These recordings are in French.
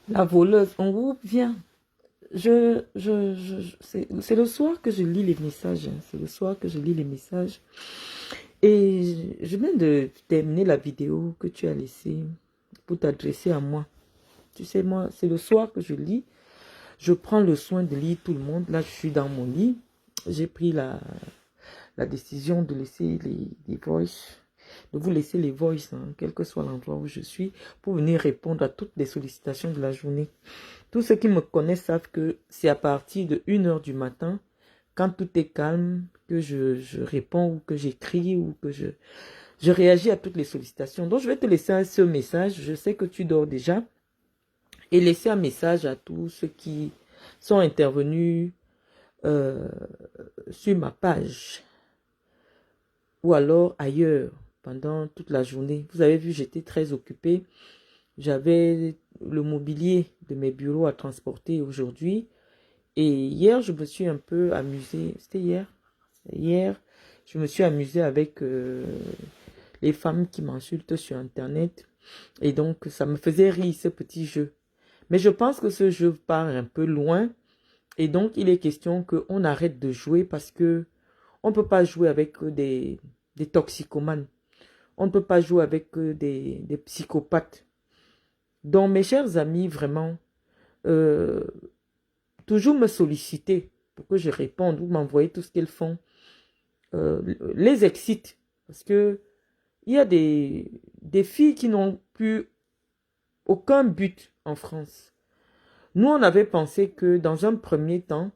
La voleuse, on groupe, viens. C'est le soir que je lis les messages, hein. C'est le soir que je lis les messages. Et je viens de terminer la vidéo que tu as laissée pour t'adresser à moi. Tu sais, moi, c'est le soir que je lis. Je prends le soin de lire tout le monde. Là, je suis dans mon lit. J'ai pris la décision de laisser les voices, de vous laisser les voices, hein, quel que soit l'endroit où je suis, pour venir répondre à toutes les sollicitations de la journée. Tous ceux qui me connaissent savent que c'est à partir de 1 heure du matin, quand tout est calme, que je réponds ou que j'écris ou que je réagis à toutes les sollicitations. Donc, je vais te laisser ce message. Je sais que tu dors déjà. Et laisser un message à tous ceux qui sont intervenus euh, sur ma page ou alors ailleurs pendant toute la journée. Vous avez vu, j'étais très occupée. J'avais le mobilier de mes bureaux à transporter aujourd'hui. Et hier, je me suis un peu amusée. C'était hier? Hier, je me suis amusée avec les femmes qui m'insultent sur Internet. Et donc, ça me faisait rire, ce petit jeu. Mais je pense que ce jeu part un peu loin. Et donc, il est question qu'on arrête de jouer parce que on ne peut pas jouer avec des toxicomanes. On ne peut pas jouer avec des psychopathes. Donc, mes chers amis, vraiment, euh, toujours me solliciter pour que je réponde ou m'envoyer tout ce qu'elles font. Les excite. Parce que il y a des filles qui n'ont plus aucun but en France. Nous, on avait pensé que dans un premier temps,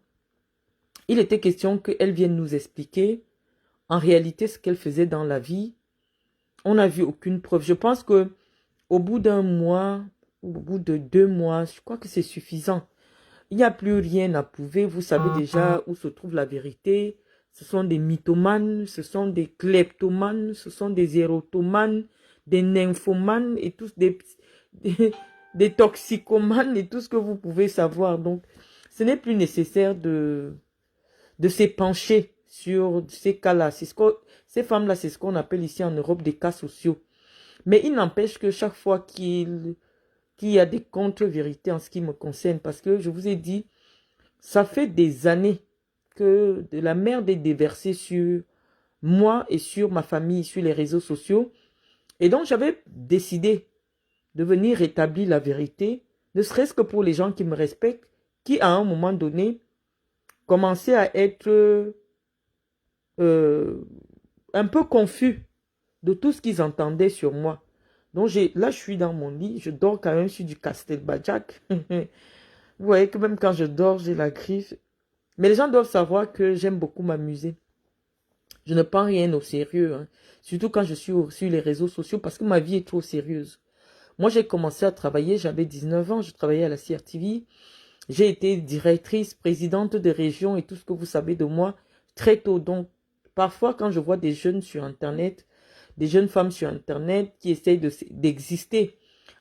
il était question qu'elles viennent nous expliquer en réalité ce qu'elles faisaient dans la vie. On n'a vu aucune preuve. Je pense que au bout d'un mois, ou au bout de 2 mois, je crois que c'est suffisant. Il n'y a plus rien à prouver. Vous savez déjà où se trouve la vérité. Ce sont des mythomanes, ce sont des kleptomanes, ce sont des érotomanes, des nymphomanes et tous des toxicomanes et tout ce que vous pouvez savoir. Donc, ce n'est plus nécessaire de s'épancher sur ces cas-là. Ces femmes-là, c'est ce qu'on appelle ici en Europe des cas sociaux. Mais il n'empêche que chaque fois qu'il y a des contre-vérités en ce qui me concerne, parce que je vous ai dit, ça fait des années que de la merde est déversée sur moi et sur ma famille, sur les réseaux sociaux. Et donc, j'avais décidé de venir rétablir la vérité, ne serait-ce que pour les gens qui me respectent, qui, à un moment donné, commençaient à être euh, un peu confus de tout ce qu'ils entendaient sur moi. Donc, là, je suis dans mon lit, je dors quand même sur du Castelbajac. Vous voyez que même quand je dors, j'ai la griffe. Mais les gens doivent savoir que j'aime beaucoup m'amuser. Je ne prends rien au sérieux, hein. Surtout quand je suis sur les réseaux sociaux, parce que ma vie est trop sérieuse. Moi, j'ai commencé à travailler, j'avais 19 ans, je travaillais à la CRTV. J'ai été directrice, présidente de région et tout ce que vous savez de moi très tôt. Donc, parfois, quand je vois des jeunes sur Internet, des jeunes femmes sur Internet qui essayent d'exister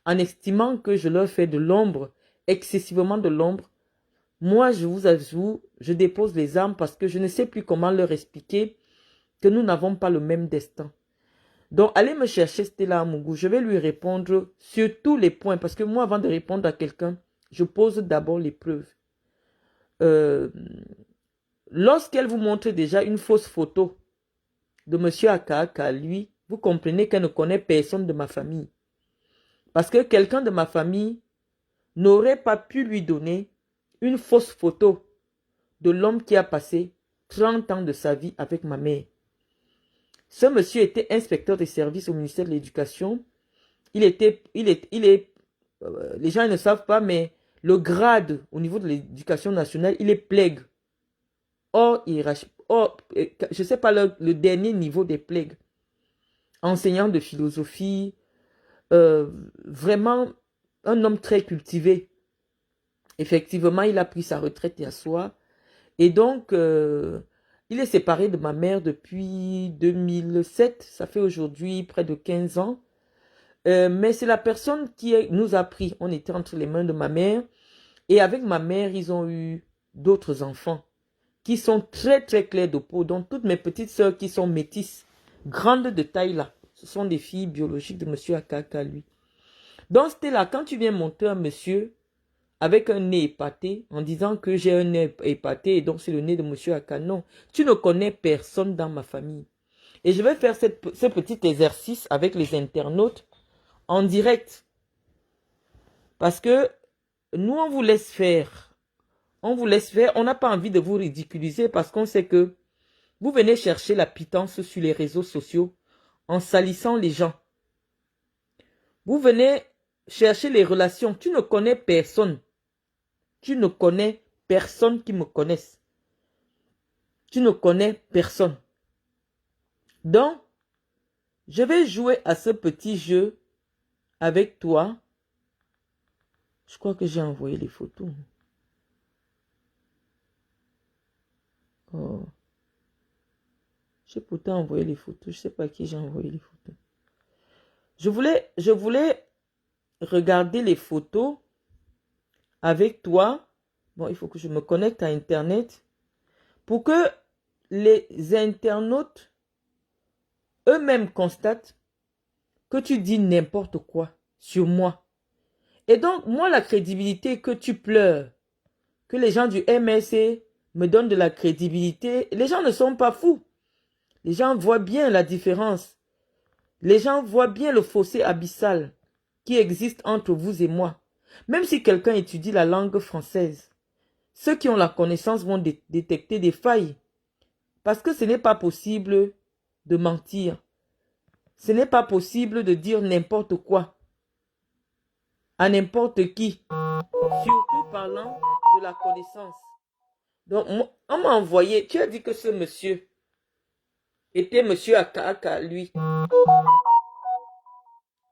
en estimant que je leur fais de l'ombre, excessivement de l'ombre, moi, je vous avoue, je dépose les armes parce que je ne sais plus comment leur expliquer que nous n'avons pas le même destin. Donc, allez me chercher Stella Amougou. Je vais lui répondre sur tous les points. Parce que moi, avant de répondre à quelqu'un, je pose d'abord les preuves. Euh, Lorsqu'elle vous montre déjà une fausse photo de M. Akaka, lui, vous comprenez qu'elle ne connaît personne de ma famille. Parce que quelqu'un de ma famille n'aurait pas pu lui donner une fausse photo de l'homme qui a passé 30 ans de sa vie avec ma mère. Ce monsieur était inspecteur des services au ministère de l'Éducation. Les gens ne savent pas, mais le grade au niveau de l'éducation nationale, il est plègue. Or, je ne sais pas le dernier niveau des plègues. Enseignant de philosophie, vraiment un homme très cultivé. Effectivement, il a pris sa retraite hier soir. Et donc, il est séparé de ma mère depuis 2007. Ça fait aujourd'hui près de 15 ans. Mais c'est la personne qui nous a pris. On était entre les mains de ma mère. Et avec ma mère, ils ont eu d'autres enfants qui sont très très clairs de peau. Donc toutes mes petites sœurs qui sont métisses, grandes de taille là, ce sont des filles biologiques de monsieur Akaka lui. Donc c'était là, quand tu viens monter un monsieur avec un nez épaté en disant que j'ai un nez épaté et donc c'est le nez de monsieur Aka. Non, tu ne connais personne dans ma famille. Et je vais faire ce petit exercice avec les internautes en direct. Parce que nous, on vous laisse faire. On vous laisse faire. On n'a pas envie de vous ridiculiser parce qu'on sait que vous venez chercher la pitance sur les réseaux sociaux en salissant les gens. Vous venez chercher les relations. Tu ne connais personne. Tu ne connais personne qui me connaisse. Tu ne connais personne. Donc, je vais jouer à ce petit jeu avec toi. Je crois que j'ai envoyé les photos. Oh. J'ai pourtant envoyé les photos. Je ne sais pas à qui j'ai envoyé les photos. Je voulais regarder les photos avec toi. Bon, il faut que je me connecte à Internet pour que les internautes eux-mêmes constatent que tu dis n'importe quoi sur moi. Et donc, moi, la crédibilité que tu pleures, que les gens du MSC me donnent de la crédibilité, les gens ne sont pas fous. Les gens voient bien la différence. Les gens voient bien le fossé abyssal qui existe entre vous et moi. Même si quelqu'un étudie la langue française, ceux qui ont la connaissance vont détecter des failles. Parce que ce n'est pas possible de mentir. Ce n'est pas possible de dire n'importe quoi à n'importe qui. Surtout parlant de la connaissance. Donc, on m'a envoyé, tu as dit que ce monsieur était monsieur Aka, lui.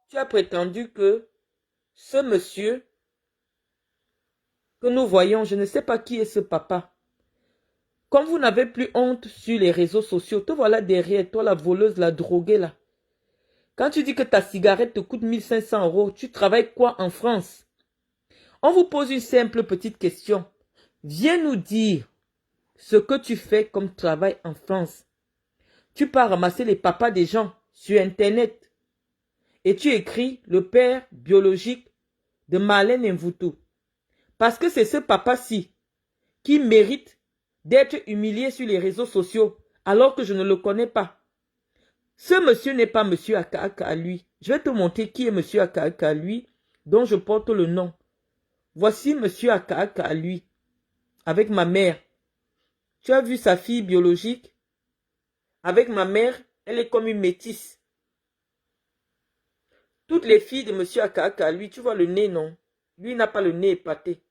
Tu as prétendu que ce monsieur que nous voyons, je ne sais pas qui est ce papa. Comme vous n'avez plus honte sur les réseaux sociaux, te voilà derrière, toi la voleuse, la droguée là. Quand tu dis que ta cigarette te coûte 1500 €, tu travailles quoi en France? On vous pose une simple petite question. Viens nous dire ce que tu fais comme travail en France. Tu pars ramasser les papas des gens sur Internet et tu écris le père biologique de Marlène Mvutu. Parce que c'est ce papa-ci qui mérite d'être humilié sur les réseaux sociaux alors que je ne le connais pas. Ce monsieur n'est pas monsieur Aka à lui. Je vais te montrer qui est monsieur Aka à lui dont je porte le nom. Voici monsieur Aka à lui avec ma mère. Tu as vu sa fille biologique? Avec ma mère, elle est comme une métisse. Toutes les filles de monsieur Aka, lui, tu vois le nez, non? Lui n'a pas le nez épaté.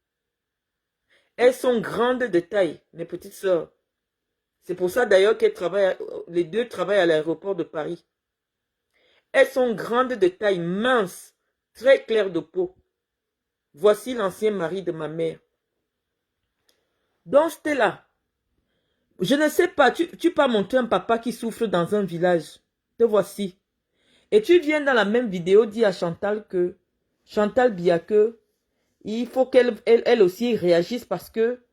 Elles sont grandes de taille, mes petites sœurs. C'est pour ça d'ailleurs qu'elles travaillent, les deux travaillent à l'aéroport de Paris. Elles sont grandes de taille, minces, très claires de peau. Voici l'ancien mari de ma mère. Donc, Stella, je ne sais pas, tu peux montrer un papa qui souffre dans un village. Te voici. Et tu viens dans la même vidéo dire à Chantal Biya que il faut qu'elle aussi réagisse parce que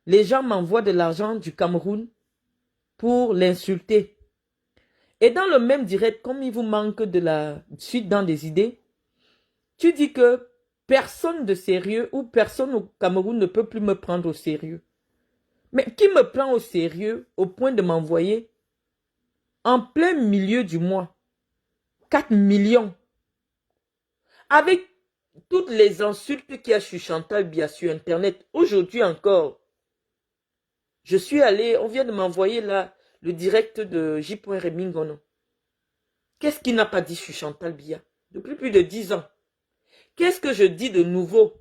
les gens m'envoient de l'argent du Cameroun pour l'insulter. Et dans le même direct, comme il vous manque de la suite dans des idées, tu dis que personne de sérieux ou personne au Cameroun ne peut plus me prendre au sérieux. Mais qui me prend au sérieux au point de m'envoyer en plein milieu du mois 4 millions avec toutes les insultes qu'il y a sur Chantal Biya sur Internet. Aujourd'hui encore, je suis allé, on vient de m'envoyer là le direct de J. Remingono. Qu'est-ce qu'il n'a pas dit sur Chantal Biya depuis plus de 10 ans? Qu'est-ce que je dis de nouveau?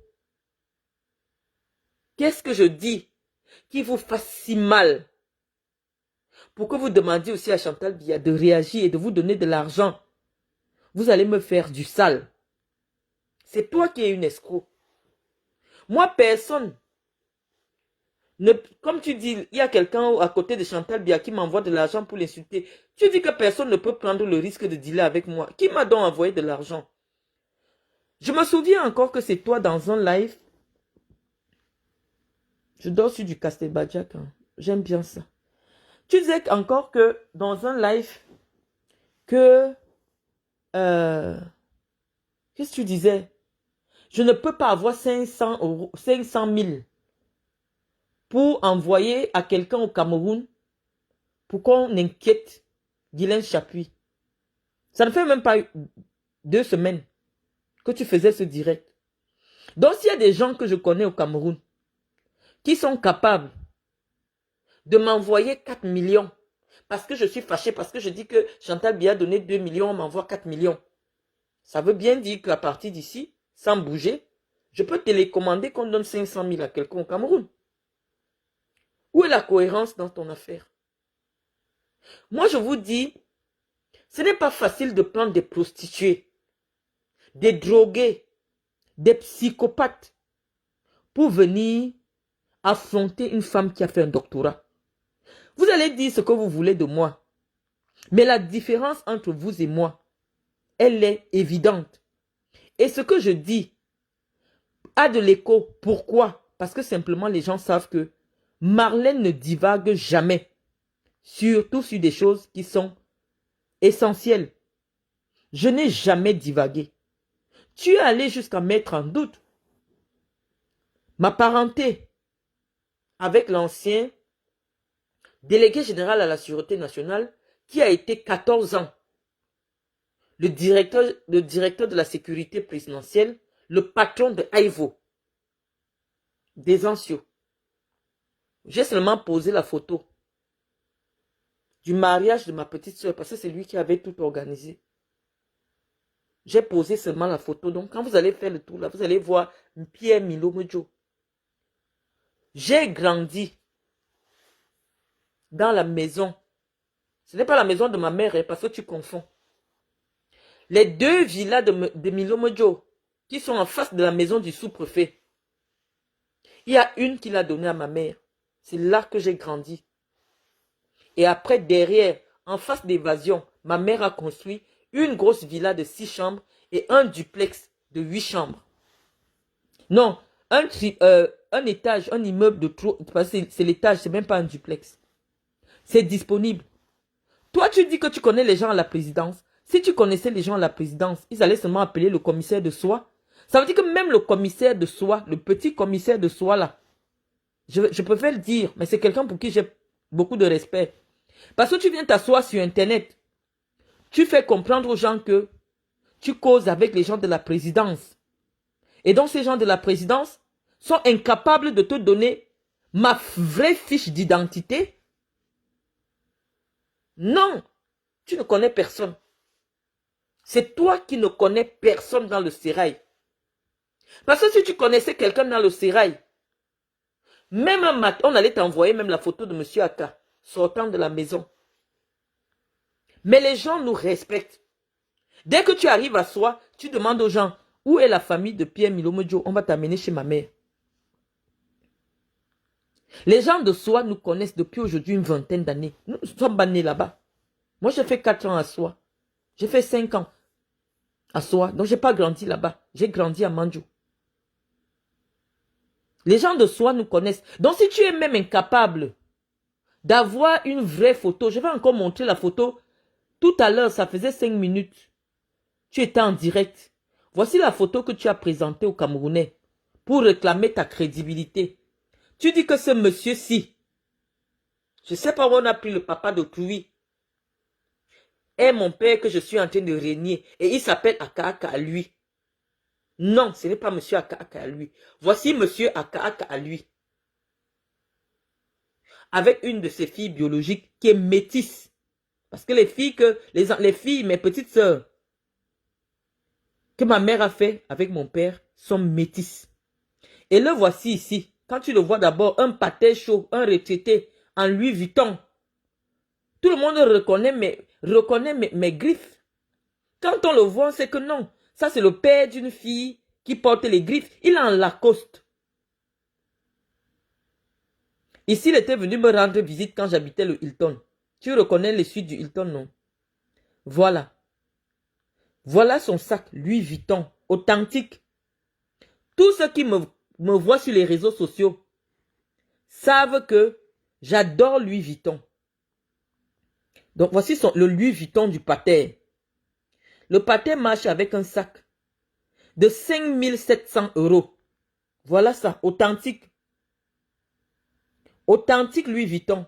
Qu'est-ce que je dis qui vous fasse si mal pour que vous demandiez aussi à Chantal Biya de réagir et de vous donner de l'argent? Vous allez me faire du sale. C'est toi qui es une escroc. Moi, personne. Comme tu dis, il y a quelqu'un à côté de Chantal Biya qui m'envoie de l'argent pour l'insulter. Tu dis que personne ne peut prendre le risque de dealer avec moi. Qui m'a donc envoyé de l'argent? Je me souviens encore que c'est toi dans un live. Je dors sur du Castelbajac. Hein. J'aime bien ça. Tu disais encore que dans un live, que... qu'est-ce que tu disais? Je ne peux pas avoir 500 euros, 500 000 pour envoyer à quelqu'un au Cameroun pour qu'on inquiète Guylaine Chapuis. Ça ne fait même pas 2 semaines que tu faisais ce direct. Donc, s'il y a des gens que je connais au Cameroun qui sont capables de m'envoyer 4 millions parce que je suis fâché, parce que je dis que Chantal Biya a donné 2 millions, on m'envoie 4 millions. Ça veut bien dire qu'à partir d'ici, sans bouger, je peux télécommander qu'on donne 500 000 à quelqu'un au Cameroun. Où est la cohérence dans ton affaire? Moi, je vous dis, ce n'est pas facile de prendre des prostituées, des drogués, des psychopathes pour venir affronter une femme qui a fait un doctorat. Vous allez dire ce que vous voulez de moi. Mais la différence entre vous et moi, elle est évidente. Et ce que je dis a de l'écho. Pourquoi? Parce que simplement les gens savent que Marlène ne divague jamais. Surtout sur des choses qui sont essentielles. Je n'ai jamais divagué. Tu es allé jusqu'à mettre en doute ma parenté avec l'ancien délégué général à la Sûreté nationale qui a été 14 ans le directeur de la sécurité présidentielle, le patron de Aivo, des Anciaux. J'ai seulement posé la photo du mariage de ma petite soeur parce que c'est lui qui avait tout organisé. J'ai posé seulement la photo. Donc, quand vous allez faire le tour là, vous allez voir Pierre Milo Modjo. J'ai grandi dans la maison. Ce n'est pas la maison de ma mère, hein, parce que tu confonds. Les 2 villas de Milo Modjo, qui sont en face de la maison du sous-préfet. Il y a une qu'il a donnée à ma mère. C'est là que j'ai grandi. Et après, derrière, en face d'évasion, ma mère a construit une grosse villa de 6 chambres et un duplex de 8 chambres. Non, un étage, un immeuble de trop, c'est l'étage, c'est même pas un duplex. C'est disponible. Toi, tu dis que tu connais les gens à la présidence. Si tu connaissais les gens à la présidence, ils allaient seulement appeler le commissaire de soi. Ça veut dire que même le commissaire de soi, le petit commissaire de soi là, je préfère le dire, mais c'est quelqu'un pour qui j'ai beaucoup de respect. Parce que tu viens t'asseoir sur Internet. Tu fais comprendre aux gens que tu causes avec les gens de la présidence. Et donc ces gens de la présidence sont incapables de te donner ma vraie fiche d'identité. Non, tu ne connais personne. C'est toi qui ne connais personne dans le sérail. Parce que si tu connaissais quelqu'un dans le sérail, même un matin, on allait t'envoyer même la photo de M. Aka sortant de la maison. Mais les gens nous respectent. Dès que tu arrives à soi, tu demandes aux gens, où est la famille de Pierre Milo Modjo? On va t'amener chez ma mère. Les gens de soi nous connaissent depuis aujourd'hui une vingtaine d'années. Nous sommes nés là-bas. Moi, j'ai fait 4 ans à soi. J'ai fait 5 ans à soi. Donc, je n'ai pas grandi là-bas. J'ai grandi à Mandjou. Les gens de soi nous connaissent. Donc, si tu es même incapable d'avoir une vraie photo, je vais encore montrer la photo. Tout à l'heure, ça faisait 5 minutes. Tu étais en direct. Voici la photo que tu as présentée aux Camerounais pour réclamer ta crédibilité. Tu dis que ce monsieur-ci, je ne sais pas où on a pris le papa d'autrui, est mon père que je suis en train de régner et il s'appelle Aka à lui. Non, ce n'est pas monsieur Aka à lui. Voici monsieur Aka à lui. Avec une de ses filles biologiques qui est métisse. Parce que les filles, mes petites sœurs, que ma mère a fait avec mon père, sont métisses. Et le voici ici. Quand tu le vois d'abord, un pâté chaud, un retraité en Louis Vuitton. Tout le monde reconnaît mes griffes. Quand on le voit, c'est que non. Ça, c'est le père d'une fille qui porte les griffes. Il est en Lacoste. Ici, il était venu me rendre visite quand j'habitais le Hilton. Tu reconnais les suites du Hilton, non? Voilà. Voilà son sac Louis Vuitton, authentique. Tous ceux qui me voient sur les réseaux sociaux savent que j'adore Louis Vuitton. Donc, voici le Louis Vuitton du pater. Le pater marche avec un sac. de 5700 €. Voilà ça, authentique. Authentique Louis Vuitton.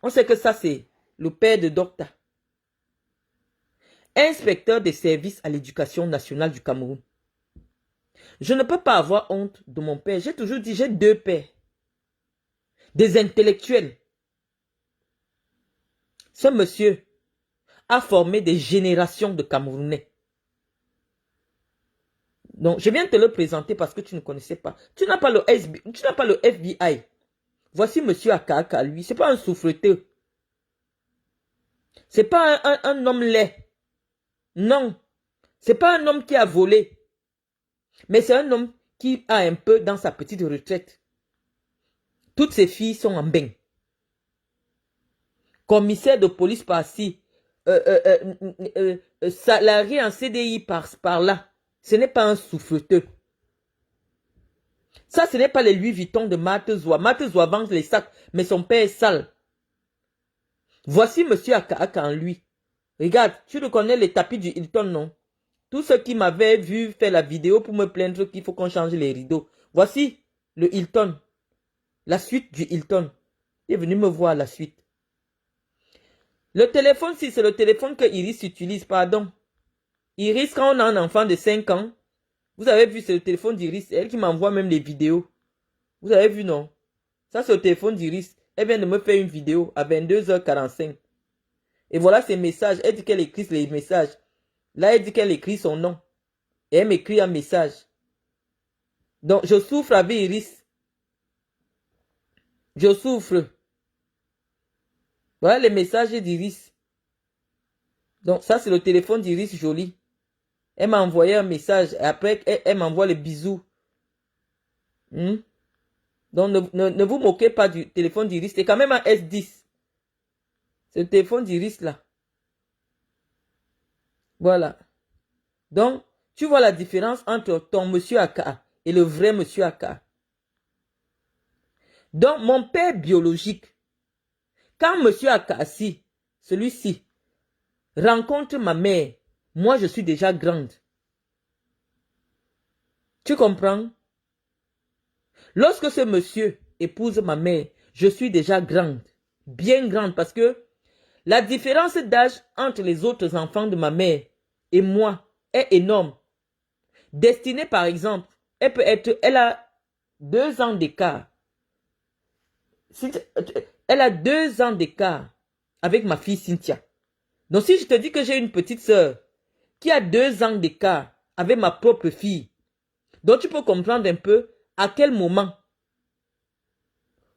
On sait que ça, c'est le père de Docta. Inspecteur des services à l'éducation nationale du Cameroun. Je ne peux pas avoir honte de mon père. J'ai toujours dit, j'ai deux pères. Des intellectuels. Ce monsieur a formé des générations de Camerounais. Donc, je viens te le présenter parce que tu ne connaissais pas. Tu n'as pas le FBI. Voici monsieur Akaka, lui. C'est pas un souffleteur. C'est pas un homme laid. Non. C'est pas un homme qui a volé. Mais c'est un homme qui a un peu dans sa petite retraite. Toutes ses filles sont en bain. Commissaire de police par-ci. Salarié en CDI par-là. Ce n'est pas un souffleteur. Ça, ce n'est pas les Louis Vuitton de Matezoa. Matezoa vend les sacs, mais son père est sale. Voici monsieur Akaka en lui. Regarde, tu reconnais les tapis du Hilton, non? Tous ceux qui m'avaient vu faire la vidéo pour me plaindre qu'il faut qu'on change les rideaux. Voici le Hilton. La suite du Hilton. Il est venu me voir la suite. Le téléphone, si c'est le téléphone que Iris utilise, pardon. Iris, quand on a un enfant de 5 ans, vous avez vu, c'est le téléphone d'Iris. Elle qui m'envoie même les vidéos. Vous avez vu, non? Ça, c'est le téléphone d'Iris. Elle vient de me faire une vidéo à 22h45. Et voilà ses messages. Elle dit qu'elle écrit les messages. Là, elle dit qu'elle écrit son nom. Et elle m'écrit un message. Donc, je souffre avec Iris. Je souffre. Voilà les messages d'Iris. Donc, ça, c'est le téléphone d'Iris Jolie. Elle m'a envoyé un message. Et après, elle m'envoie les bisous. Donc, ne vous moquez pas du téléphone d'Iris. C'est quand même un S10. C'est le téléphone d'Iris, là. Voilà. Donc, tu vois la différence entre ton monsieur Aka et le vrai monsieur Aka. Donc, mon père biologique, quand monsieur Akassi, celui-ci, rencontre ma mère, moi je suis déjà grande. Tu comprends? Lorsque ce monsieur épouse ma mère, je suis déjà grande. Bien grande parce que la différence d'âge entre les autres enfants de ma mère et moi est énorme. Destinée par exemple, elle a 2 ans d'écart. Elle a 2 ans d'écart avec ma fille Cynthia. Donc si je te dis que j'ai une petite sœur qui a 2 ans d'écart avec ma propre fille, donc tu peux comprendre un peu à quel moment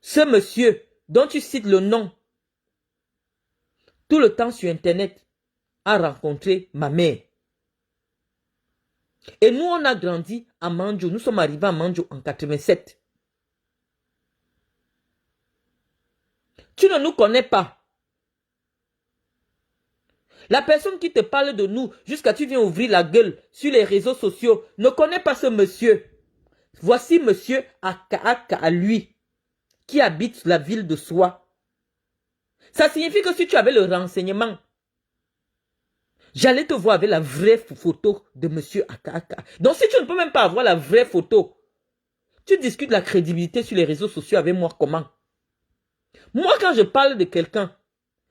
ce monsieur dont tu cites le nom tout le temps sur internet a rencontré ma mère. Et nous on a grandi à Manjo, nous sommes arrivés à Manjo en 87. Tu ne nous connais pas. La personne qui te parle de nous, jusqu'à tu viens ouvrir la gueule sur les réseaux sociaux, ne connaît pas ce monsieur. Voici monsieur Aka à lui, qui habite la ville de Soie. Ça signifie que si tu avais le renseignement, j'allais te voir avec la vraie photo de monsieur Aka. Donc si tu ne peux même pas avoir la vraie photo, tu discutes la crédibilité sur les réseaux sociaux avec moi comment? Moi quand je parle de quelqu'un,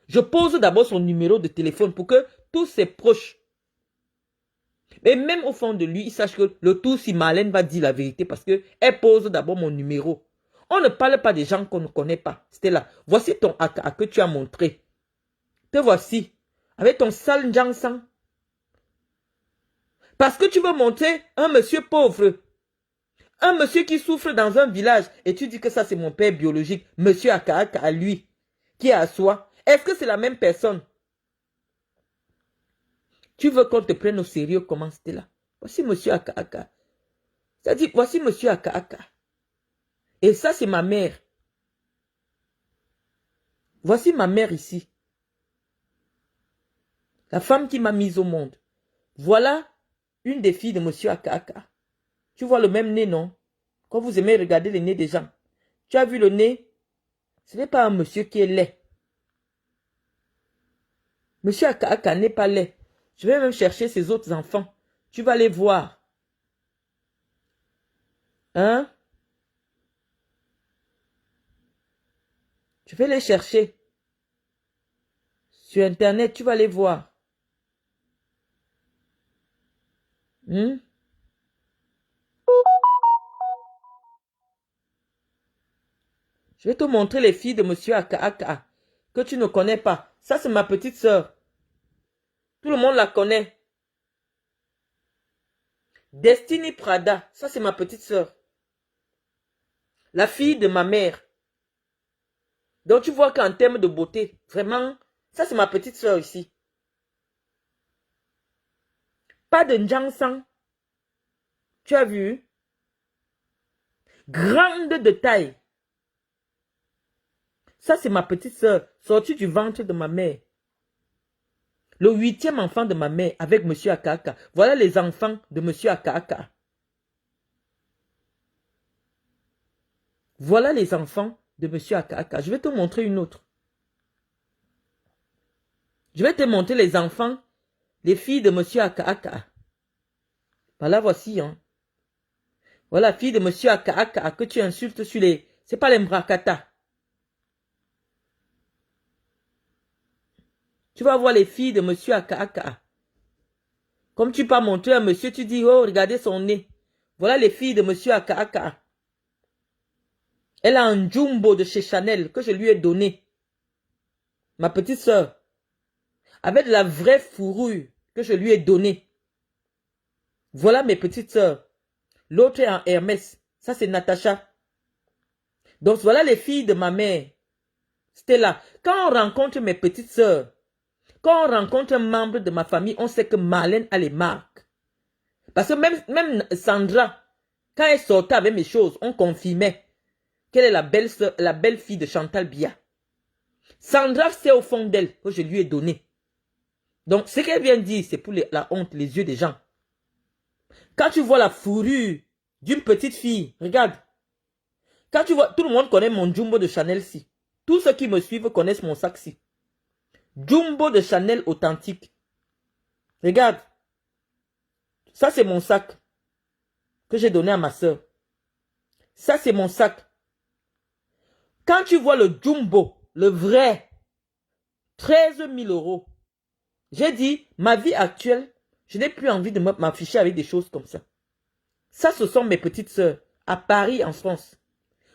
je pose d'abord son numéro de téléphone pour que tous ses proches, et même au fond de lui, il sache que le tout si Marlène va dire la vérité parce qu'elle pose d'abord mon numéro. On ne parle pas des gens qu'on ne connaît pas. C'était là. Voici ton Aka que tu as montré. Te voici. Avec ton sale Jansan. Parce que tu veux montrer un monsieur pauvre. Un monsieur qui souffre dans un village. Et tu dis que ça c'est mon père biologique. Monsieur Aka à lui. Qui est à soi. Est-ce que c'est la même personne? Tu veux qu'on te prenne au sérieux comment c'était là? Voici monsieur Aka. C'est-à-dire, voici monsieur Aka. Et ça, c'est ma mère. Voici ma mère ici. La femme qui m'a mise au monde. Voilà une des filles de monsieur Aka. Tu vois le même nez, non? Quand vous aimez regarder les nez des gens. Tu as vu le nez? Ce n'est pas un monsieur qui est laid. Monsieur Aka n'est pas laid. Je vais même chercher ses autres enfants. Tu vas les voir. Hein? Je vais les chercher. Sur Internet, tu vas les voir. Hmm? Je vais te montrer les filles de Monsieur Aka que tu ne connais pas. Ça, c'est ma petite sœur. Tout le monde la connaît. Destiny Prada, ça, c'est ma petite sœur. La fille de ma mère. Donc, tu vois qu'en termes de beauté, vraiment, ça, c'est ma petite sœur ici. Pas de Njangsang. Tu as vu? Grande de taille. Ça, c'est ma petite sœur, sortie du ventre de ma mère. Le 8e enfant de ma mère avec Monsieur Aka. Voilà les enfants de Monsieur Aka. Voilà les enfants de Monsieur Aka. Je vais te montrer une autre. Je vais te montrer les enfants, les filles de Monsieur Aka. Voilà, voici. Hein. Voilà, fille de Monsieur Aka que tu insultes sur les... C'est pas les Mbrakata. Tu vas voir les filles de Monsieur Aka. Comme tu peux montrer à monsieur, tu dis, oh, regardez son nez. Voilà les filles de Monsieur Aka. Elle a un jumbo de chez Chanel que je lui ai donné. Ma petite sœur. Avec de la vraie fourrure que je lui ai donnée. Voilà mes petites sœurs. L'autre est en Hermès. Ça, c'est Natacha. Donc, voilà les filles de ma mère. C'était là. Quand on rencontre mes petites sœurs, quand on rencontre un membre de ma famille, on sait que Marlène a les marques. Parce que même Sandra, quand elle sortait avec mes choses, on confirmait qu'elle est la belle-fille de Chantal Biya. Sandra, c'est au fond d'elle que je lui ai donné. Donc, ce qu'elle vient de dire, c'est pour la honte, les yeux des gens. Quand tu vois la fourrure d'une petite fille, regarde. Quand tu vois, tout le monde connaît mon jumbo de Chanel-ci. Tous ceux qui me suivent connaissent mon sac-ci. Jumbo de Chanel authentique. Regarde. Ça, c'est mon sac que j'ai donné à ma soeur. Ça, c'est mon sac. Quand tu vois le jumbo, le vrai, 13 000 €. J'ai dit, ma vie actuelle, je n'ai plus envie de m'afficher avec des choses comme ça. Ça, ce sont mes petites sœurs à Paris, en France.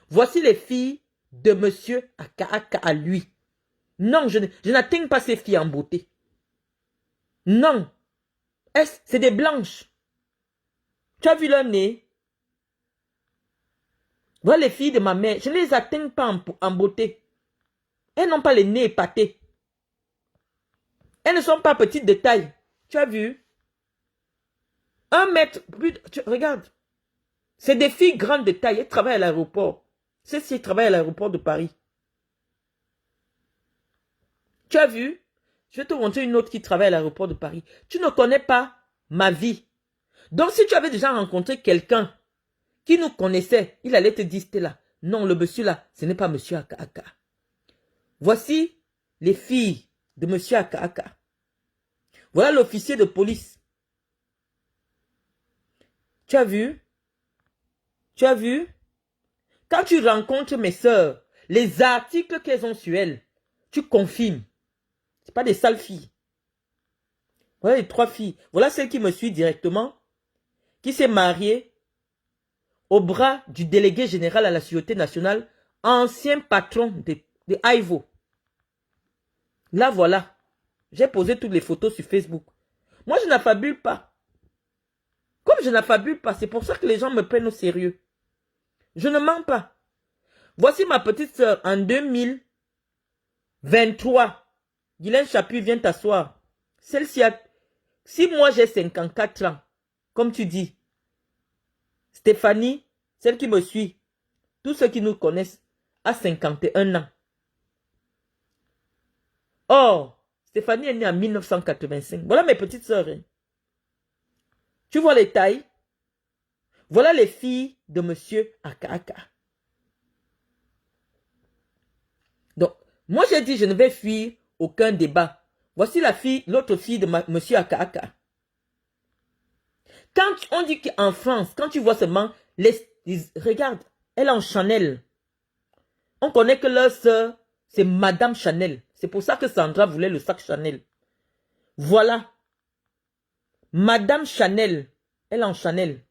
Voici les filles de Monsieur Aka à lui. Non, je n'atteins pas ces filles en beauté. Non. C'est des blanches. Tu as vu leur nez? Voilà les filles de ma mère. Je ne les atteins pas en beauté. Elles n'ont pas les nez épatés. Elles ne sont pas petites de taille. Tu as vu? 1 mètre. Regarde. C'est des filles grandes de taille. Elles travaillent à l'aéroport. Celles-ci travaillent à l'aéroport de Paris. Tu as vu? Je vais te montrer une autre qui travaille à l'aéroport de Paris. Tu ne connais pas ma vie. Donc, si tu avais déjà rencontré quelqu'un qui nous connaissait, il allait te dire, c'était là. Non, le monsieur là, ce n'est pas monsieur Aka. Voici les filles de monsieur Aka. Voilà l'officier de police. Tu as vu? Tu as vu? Quand tu rencontres mes sœurs, les articles qu'elles ont sur elles, tu confirmes. Ce pas des sales filles. Voilà les 3 filles. Voilà celle qui me suit directement, qui s'est mariée au bras du délégué général à la Sûreté nationale, ancien patron de Aivo. Là, voilà. J'ai posé toutes les photos sur Facebook. Moi, je n'affabule pas. Comme je n'affabule pas, c'est pour ça que les gens me prennent au sérieux. Je ne mens pas. Voici ma petite sœur en 2023. Guylaine Chapuis, viens t'asseoir. Celle-ci a... Si moi j'ai 54 ans, comme tu dis, Stéphanie, celle qui me suit, tous ceux qui nous connaissent, a 51 ans. Or, Stéphanie est née en 1985. Voilà mes petites sœurs. Hein. Tu vois les tailles? Voilà les filles de monsieur Aka. Donc, moi j'ai dit, je ne vais fuir aucun débat. Voici l'autre fille de monsieur Aka. Quand on dit qu'en France, quand tu vois seulement Regarde, elle est en Chanel. On connaît que leur sœur, c'est Madame Chanel. C'est pour ça que Sandra voulait le sac Chanel. Voilà. Madame Chanel. Elle est en Chanel.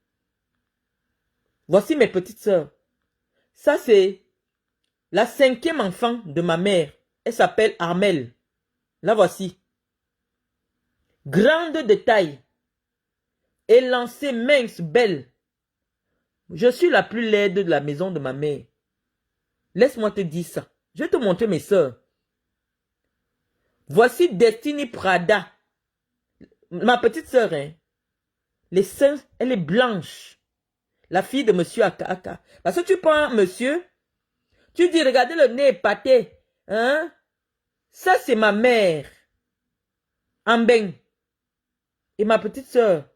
Voici mes petites sœurs. Ça, c'est la 5e enfant de ma mère. Elle s'appelle Armelle. La voici. Grande de taille. Élancée, mince, belle. Je suis la plus laide de la maison de ma mère. Laisse-moi te dire ça. Je vais te montrer mes sœurs. Voici Destiny Prada. Ma petite sœur, hein. Les seins, elle est blanche. La fille de monsieur Aka. Parce que tu prends monsieur, tu dis, regardez le nez épaté. Hein? Ça, c'est ma mère. Ambeng. Et ma petite sœur.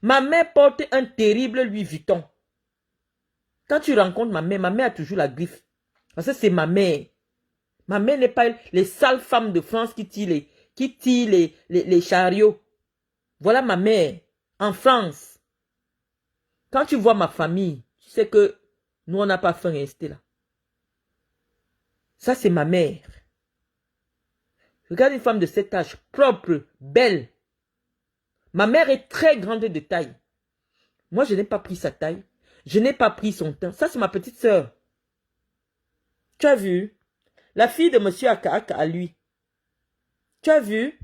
Ma mère porte un terrible Louis Vuitton. Quand tu rencontres ma mère a toujours la griffe. Parce que c'est ma mère. Ma mère n'est pas les sales femmes de France qui tirent les chariots. Voilà ma mère. En France. Quand tu vois ma famille, tu sais que nous, on n'a pas faim rester là. Ça, c'est ma mère. Regarde une femme de cet âge, propre, belle. Ma mère est très grande de taille. Moi, je n'ai pas pris sa taille. Je n'ai pas pris son teint. Ça, c'est ma petite sœur. Tu as vu? La fille de monsieur Aka à lui. Tu as vu?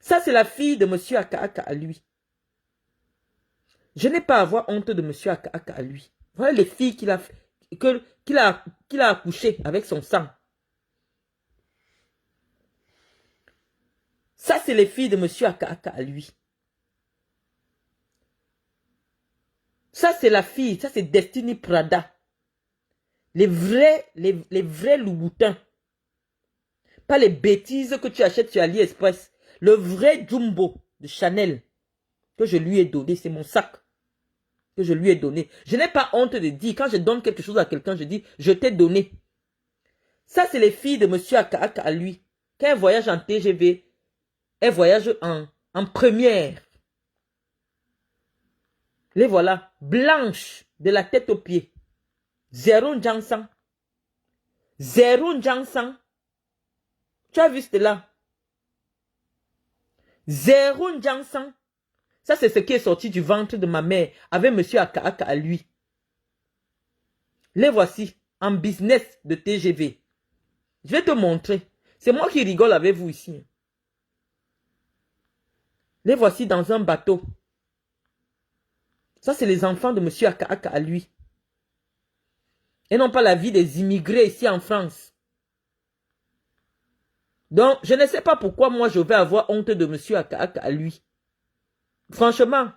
Ça, c'est la fille de monsieur Aka à lui. Je n'ai pas à avoir honte de monsieur Aka à lui. Voilà les filles qu'il a accouchées avec son sang. Ça, c'est les filles de monsieur Aka à lui. Ça, c'est la fille. Ça, c'est Destiny Prada. Les vrais louboutins. Pas les bêtises que tu achètes sur AliExpress. Le vrai Jumbo de Chanel que je lui ai donné. C'est mon sac que je lui ai donné. Je n'ai pas honte de dire. Quand je donne quelque chose à quelqu'un, je dis, je t'ai donné. Ça, c'est les filles de monsieur Aka à lui. Quand elle voyage en TGV, elle voyage en première. Les voilà, blanches de la tête aux pieds. Zéro Jansan. Zéro Jansan. Tu as vu cela? Zéro Jansan. Ça, c'est ce qui est sorti du ventre de ma mère avec monsieur Aka à lui. Les voici en business de TGV. Je vais te montrer. C'est moi qui rigole avec vous ici. Les voici dans un bateau. Ça, c'est les enfants de monsieur Aka à lui. Et non pas la vie des immigrés ici en France. Donc, je ne sais pas pourquoi moi je vais avoir honte de monsieur Aka à lui. Franchement,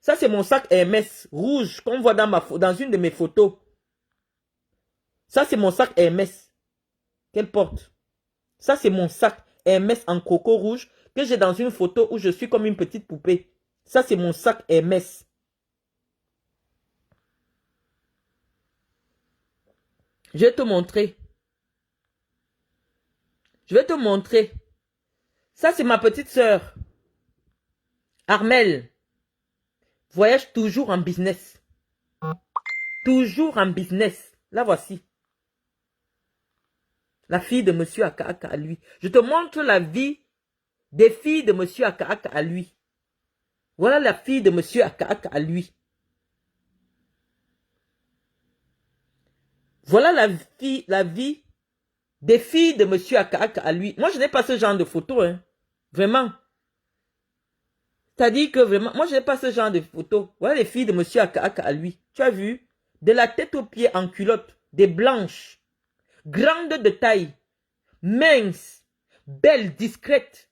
ça c'est mon sac Hermès rouge qu'on voit dans une de mes photos. Ça c'est mon sac Hermès qu'elle porte. Ça c'est mon sac Hermès en coco rouge que j'ai dans une photo où je suis comme une petite poupée. Ça c'est mon sac Hermès. Je vais te montrer. Je vais te montrer. Ça c'est ma petite sœur. Armelle. Voyage toujours en business. Toujours en business. La voici. La fille de monsieur Aka à lui. Je te montre la vie des filles de monsieur Aka à lui. Voilà la fille de monsieur Aka à lui. Voilà la vie des filles de monsieur Aka à lui. Moi, je n'ai pas ce genre de photo, hein. Vraiment. C'est-à-dire que vraiment, moi, je n'ai pas ce genre de photo. Voilà les filles de monsieur Aka à lui. Tu as vu? De la tête aux pieds en culotte. Des blanches. Grandes de taille. Minces. Belles, discrètes.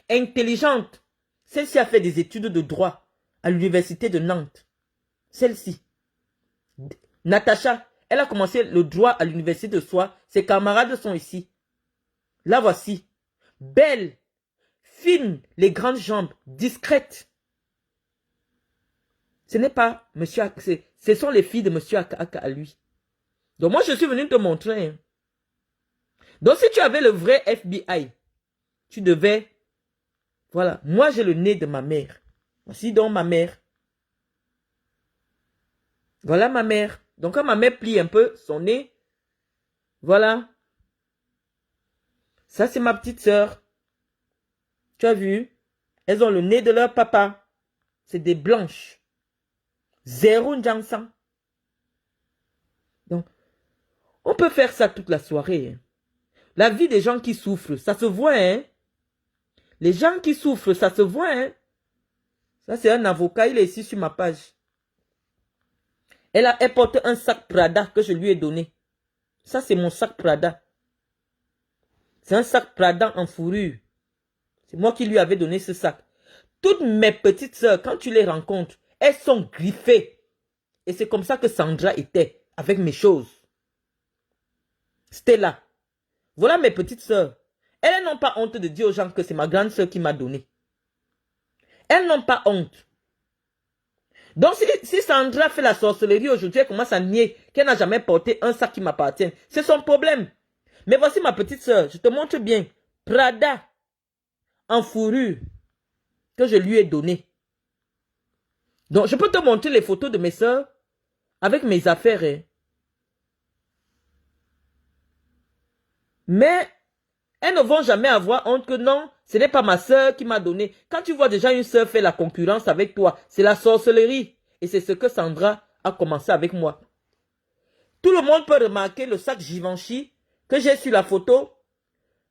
Intelligentes. Celle-ci a fait des études de droit à l'université de Nantes. Celle-ci. Natacha. Elle a commencé le droit à l'université de Soie. Ses camarades sont ici. La voici. Belle, fine, les grandes jambes, discrète. Ce n'est pas monsieur Aka, ce sont les filles de monsieur Aka à lui. Donc moi je suis venu te montrer. Hein. Donc si tu avais le vrai FBI, tu devais... Voilà, moi j'ai le nez de ma mère. Voici donc ma mère. Voilà ma mère. Donc quand ma mère plie un peu son nez, voilà. Ça c'est ma petite sœur. Tu as vu? Elles ont le nez de leur papa. C'est des blanches. Zéro Njansan. Donc, on peut faire ça toute la soirée. Hein. La vie des gens qui souffrent, ça se voit. Hein? Les gens qui souffrent, ça se voit. Hein? Ça, c'est un avocat, il est ici sur ma page. Elle porte un sac Prada que je lui ai donné. Ça, c'est mon sac Prada. C'est un sac Prada en fourrure. C'est moi qui lui avais donné ce sac. Toutes mes petites sœurs, quand tu les rencontres, elles sont griffées. Et c'est comme ça que Sandra était avec mes choses. C'était là. Voilà mes petites sœurs. Elles n'ont pas honte de dire aux gens que c'est ma grande sœur qui m'a donné. Elles n'ont pas honte. Donc si Sandra fait la sorcellerie aujourd'hui, elle commence à nier qu'elle n'a jamais porté un sac qui m'appartient. C'est son problème. Mais voici ma petite sœur. Je te montre bien. Prada en fourrure que je lui ai donné. Donc je peux te montrer les photos de mes sœurs avec mes affaires. Hein. Mais elles ne vont jamais avoir honte que non, ce n'est pas ma sœur qui m'a donné. Quand tu vois déjà une sœur faire la concurrence avec toi, c'est la sorcellerie. Et c'est ce que Sandra a commencé avec moi. Tout le monde peut remarquer le sac Givenchy que j'ai sur la photo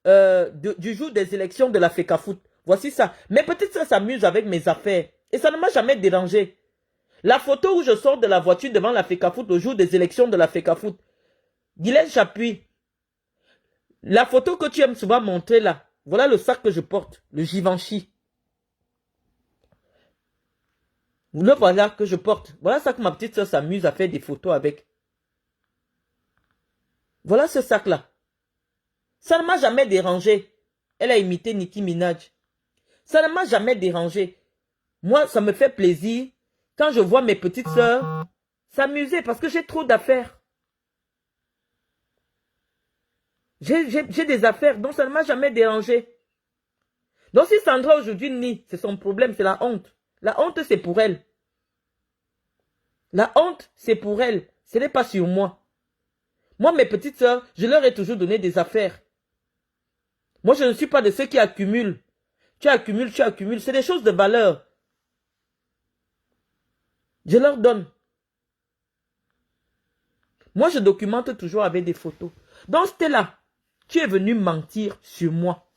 du jour des élections de la FECAFOOT. Voici ça. Mes petites sœurs s'amusent avec mes affaires. Et ça ne m'a jamais dérangé. La photo où je sors de la voiture devant la FECAFOOT au jour des élections de la FECAFOOT. Guylaine Chapuis. La photo que tu aimes souvent montrer là, voilà le sac que je porte, le Givenchy. Le voilà que je porte. Voilà ça que ma petite soeur s'amuse à faire des photos avec. Voilà ce sac-là. Ça ne m'a jamais dérangé. Elle a imité Nicki Minaj. Ça ne m'a jamais dérangé. Moi, ça me fait plaisir quand je vois mes petites soeurs s'amuser parce que j'ai trop d'affaires. J'ai des affaires, donc ça ne m'a jamais dérangé. Donc si Sandra aujourd'hui nie, c'est son problème, c'est la honte. La honte, c'est pour elle. La honte, c'est pour elle. Ce n'est pas sur moi. Moi, mes petites sœurs, je leur ai toujours donné des affaires. Moi, je ne suis pas de ceux qui accumulent. Tu accumules, tu accumules. C'est des choses de valeur. Je leur donne. Moi, je documente toujours avec des photos. Donc, Stella, tu es venu mentir sur moi.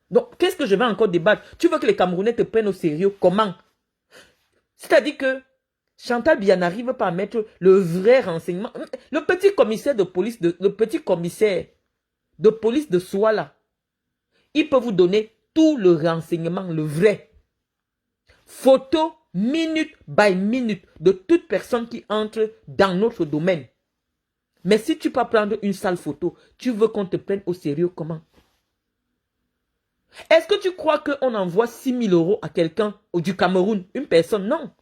Donc, qu'est-ce que je vais encore débattre? Tu veux que les Camerounais te prennent au sérieux? Comment? C'est-à-dire que Chantal Biya n'arrive pas à mettre le vrai renseignement. Le petit commissaire de police, le petit commissaire de police de soi là, il peut vous donner tout le renseignement, le vrai. Photo, minute by minute, de toute personne qui entre dans notre domaine. Mais si tu peux prendre une sale photo, tu veux qu'on te prenne au sérieux comment? Est-ce que tu crois qu'on envoie 6 000 € à quelqu'un du Cameroun, une personne? Non.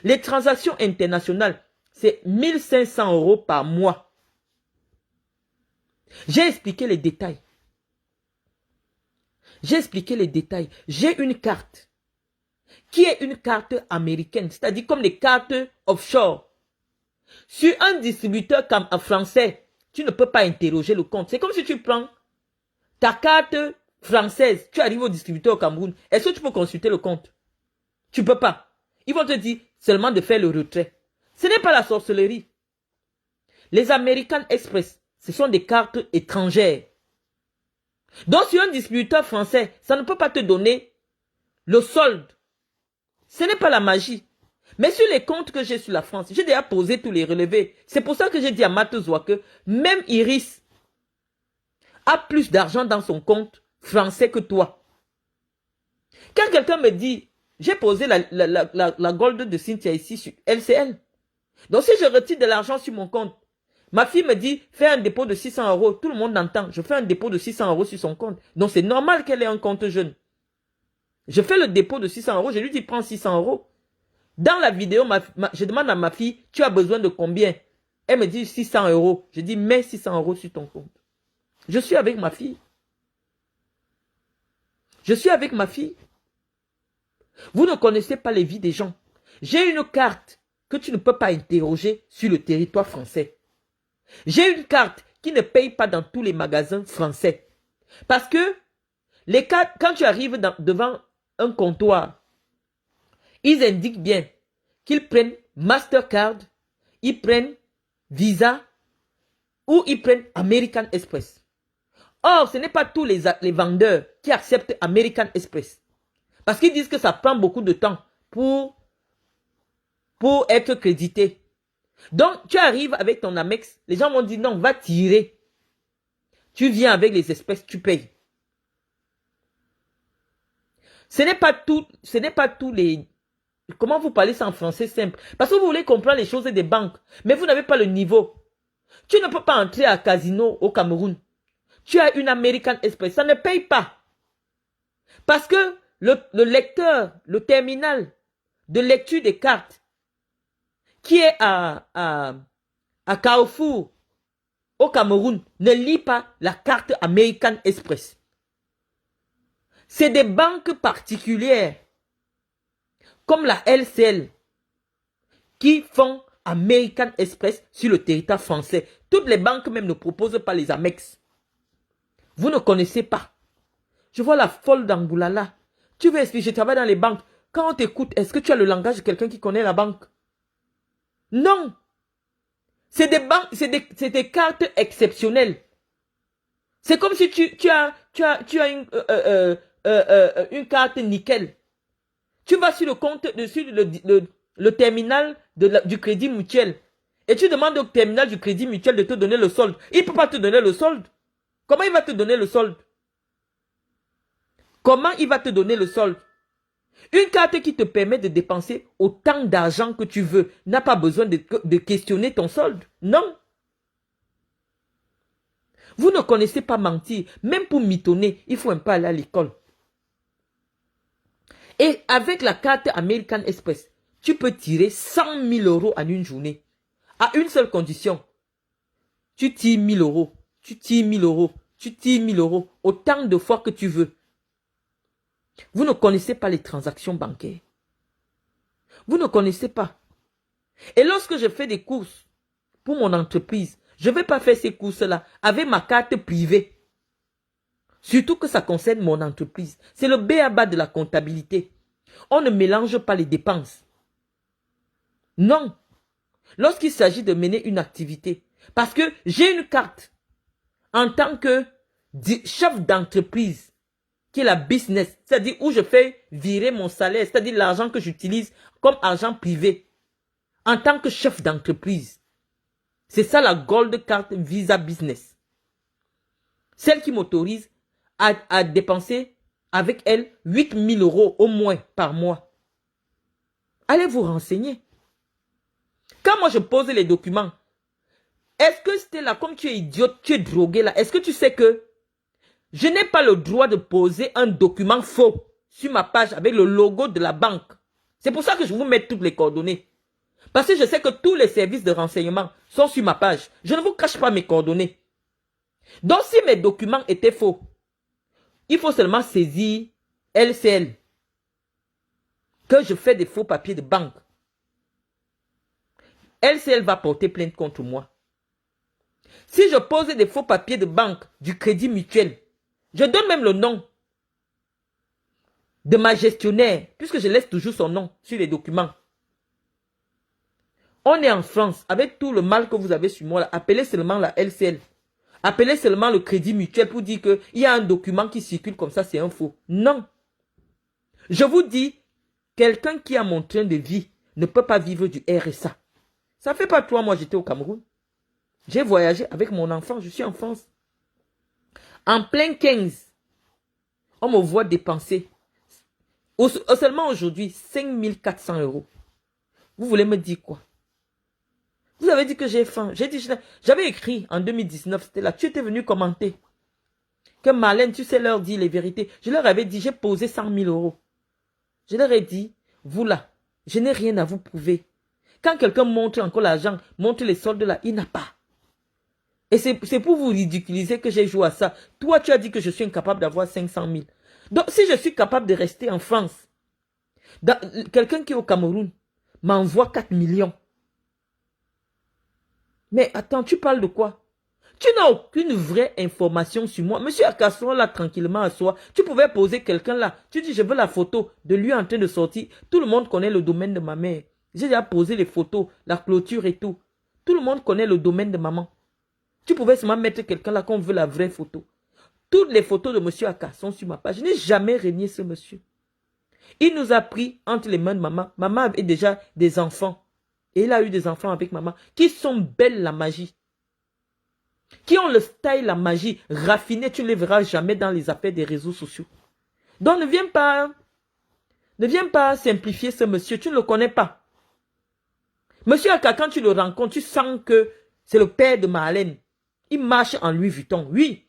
Les transactions internationales, c'est 1 500 € par mois. J'ai expliqué les détails. J'ai expliqué les détails. J'ai une carte qui est une carte américaine, c'est-à-dire comme les cartes offshore. Sur un distributeur comme un français, tu ne peux pas interroger le compte. C'est comme si tu prends ta carte française, tu arrives au distributeur au Cameroun. Est-ce que tu peux consulter le compte? Tu ne peux pas. Ils vont te dire seulement de faire le retrait. Ce n'est pas la sorcellerie. Les American Express, ce sont des cartes étrangères. Donc sur un distributeur français, ça ne peut pas te donner le solde. Ce n'est pas la magie. Mais sur les comptes que j'ai sur la France, j'ai déjà posé tous les relevés. C'est pour ça que j'ai dit à Matezwa que même Iris a plus d'argent dans son compte français que toi. Quand quelqu'un me dit, j'ai posé la gold de Cynthia ici sur LCL. Donc si je retire de l'argent sur mon compte, ma fille me dit, fais un dépôt de 600 €. Tout le monde entend. Je fais un dépôt de 600 € sur son compte. Donc c'est normal qu'elle ait un compte jeune. Je fais le dépôt de 600 €. Je lui dis, prends 600 €. Dans la vidéo, je demande à ma fille, tu as besoin de combien? Elle me dit 600 €. Je dis, mets 600 € sur ton compte. Je suis avec ma fille. Je suis avec ma fille. Vous ne connaissez pas les vies des gens. J'ai une carte que tu ne peux pas interroger sur le territoire français. J'ai une carte qui ne paye pas dans tous les magasins français. Parce que les cartes, quand tu arrives devant un comptoir, ils indiquent bien qu'ils prennent Mastercard, ils prennent Visa ou ils prennent American Express. Or, ce n'est pas tous les vendeurs qui acceptent American Express. Parce qu'ils disent que ça prend beaucoup de temps pour être crédité. Donc, tu arrives avec ton Amex, les gens vont dire non, va tirer. Tu viens avec les espèces, tu payes. Ce n'est pas tous les... Comment vous parlez ça en français simple? Parce que vous voulez comprendre les choses des banques, mais vous n'avez pas le niveau. Tu ne peux pas entrer à casino au Cameroun. Tu as une American Express, ça ne paye pas. Parce que le lecteur, le terminal de lecture des cartes, qui est à Carrefour, au Cameroun, ne lit pas la carte American Express. C'est des banques particulières, comme la LCL, qui font American Express sur le territoire français. Toutes les banques même ne proposent pas les Amex. Vous ne connaissez pas. Je vois la folle d'Angoulala. Tu veux expliquer, je travaille dans les banques. Quand on t'écoute, est-ce que tu as le langage de quelqu'un qui connaît la banque? Non. C'est des banques, c'est des cartes exceptionnelles. C'est comme si tu as une carte nickel. Tu vas sur le compte, sur le terminal du crédit mutuel. Et tu demandes au terminal du crédit mutuel de te donner le solde. Il ne peut pas te donner le solde. Comment il va te donner le solde? Comment il va te donner le solde? Une carte qui te permet de dépenser autant d'argent que tu veux n'a pas besoin de questionner ton solde. Non. Vous ne connaissez pas mentir. Même pour mitonner, il faut un peu aller à l'école. Et avec la carte American Express, tu peux tirer 100 000 euros en une journée. À une seule condition. Tu tires 1 000 euros. Tu tires 1 000 euros. Tu tires 1 000 euros. Autant de fois que tu veux. Vous ne connaissez pas les transactions bancaires. Vous ne connaissez pas. Et lorsque je fais des courses pour mon entreprise, je ne vais pas faire ces courses-là avec ma carte privée. Surtout que ça concerne mon entreprise. C'est le b.a.-ba de la comptabilité. On ne mélange pas les dépenses. Non. Lorsqu'il s'agit de mener une activité, parce que j'ai une carte en tant que chef d'entreprise, qui est la business, c'est-à-dire où je fais virer mon salaire, c'est-à-dire l'argent que j'utilise comme argent privé, en tant que chef d'entreprise. C'est ça la Gold Card Visa Business. Celle qui m'autorise à dépenser avec elle 8 000 euros au moins par mois. Allez vous renseigner. Quand moi je pose les documents, est-ce que c'était là, comme tu es idiote, tu es drogué là, est-ce que tu sais que je n'ai pas le droit de poser un document faux sur ma page avec le logo de la banque? C'est pour ça que je vous mets toutes les coordonnées. Parce que je sais que tous les services de renseignement sont sur ma page. Je ne vous cache pas mes coordonnées. Donc si mes documents étaient faux, il faut seulement saisir LCL. Que je fais des faux papiers de banque. LCL va porter plainte contre moi. Si je pose des faux papiers de banque, du crédit mutuel, je donne même le nom de ma gestionnaire, puisque je laisse toujours son nom sur les documents. On est en France, avec tout le mal que vous avez sur moi, là, appelez seulement la LCL. Appelez seulement le crédit mutuel pour dire qu'il y a un document qui circule comme ça, c'est un faux. Non. Je vous dis, quelqu'un qui a mon train de vie ne peut pas vivre du RSA. Ça fait pas 3 mois j'étais au Cameroun. J'ai voyagé avec mon enfant, je suis en France. En plein 15, on me voit dépenser, seulement aujourd'hui, 5 400 euros. Vous voulez me dire quoi? Vous avez dit que j'ai faim. J'avais écrit en 2019, c'était là, tu étais venu commenter. Que Marlène, tu sais leur dire les vérités. Je leur avais dit, j'ai posé 100 000 euros. Je leur ai dit, vous là, je n'ai rien à vous prouver. Quand quelqu'un montre encore l'argent, montre les soldes là, il n'a pas. Et c'est pour vous ridiculiser que j'ai joué à ça. Toi, tu as dit que je suis incapable d'avoir 500 000. Donc, si je suis capable de rester en France, quelqu'un qui est au Cameroun m'envoie 4 millions. Mais attends, tu parles de quoi? Tu n'as aucune vraie information sur moi. Monsieur Akasso, là, tranquillement à soi, tu pouvais poser quelqu'un là. Tu dis, je veux la photo de lui en train de sortir. Tout le monde connaît le domaine de ma mère. J'ai déjà posé les photos, la clôture et tout. Tout le monde connaît le domaine de maman. Tu pouvais seulement mettre quelqu'un là qu'on veut la vraie photo. Toutes les photos de monsieur Aka sont sur ma page. Je n'ai jamais renié ce monsieur. Il nous a pris entre les mains de maman. Maman avait déjà des enfants. Et il a eu des enfants avec maman qui sont belles la magie. Qui ont le style la magie raffiné. Tu ne les verras jamais dans les affaires des réseaux sociaux. Donc ne viens pas simplifier ce monsieur. Tu ne le connais pas. Monsieur Aka, quand tu le rencontres, tu sens que c'est le père de Marlène. Il marche en Louis Vuitton. Oui.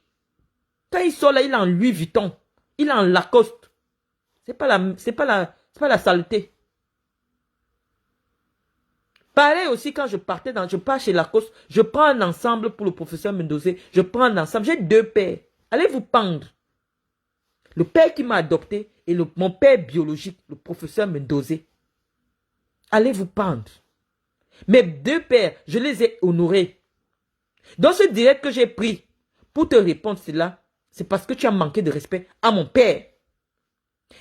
Quand il sort là, il est en Louis Vuitton. Il est en Lacoste. C'est pas la saleté. Pareil aussi quand je pars chez Lacoste, je prends un ensemble pour le professeur Mendozé. Je prends un ensemble. J'ai 2 pères. Allez vous pendre. Le père qui m'a adopté et mon père biologique, le professeur Mendozé. Allez vous pendre. Mes 2 pères, je les ai honorés. Dans ce direct que j'ai pris pour te répondre cela, c'est parce que tu as manqué de respect à mon père.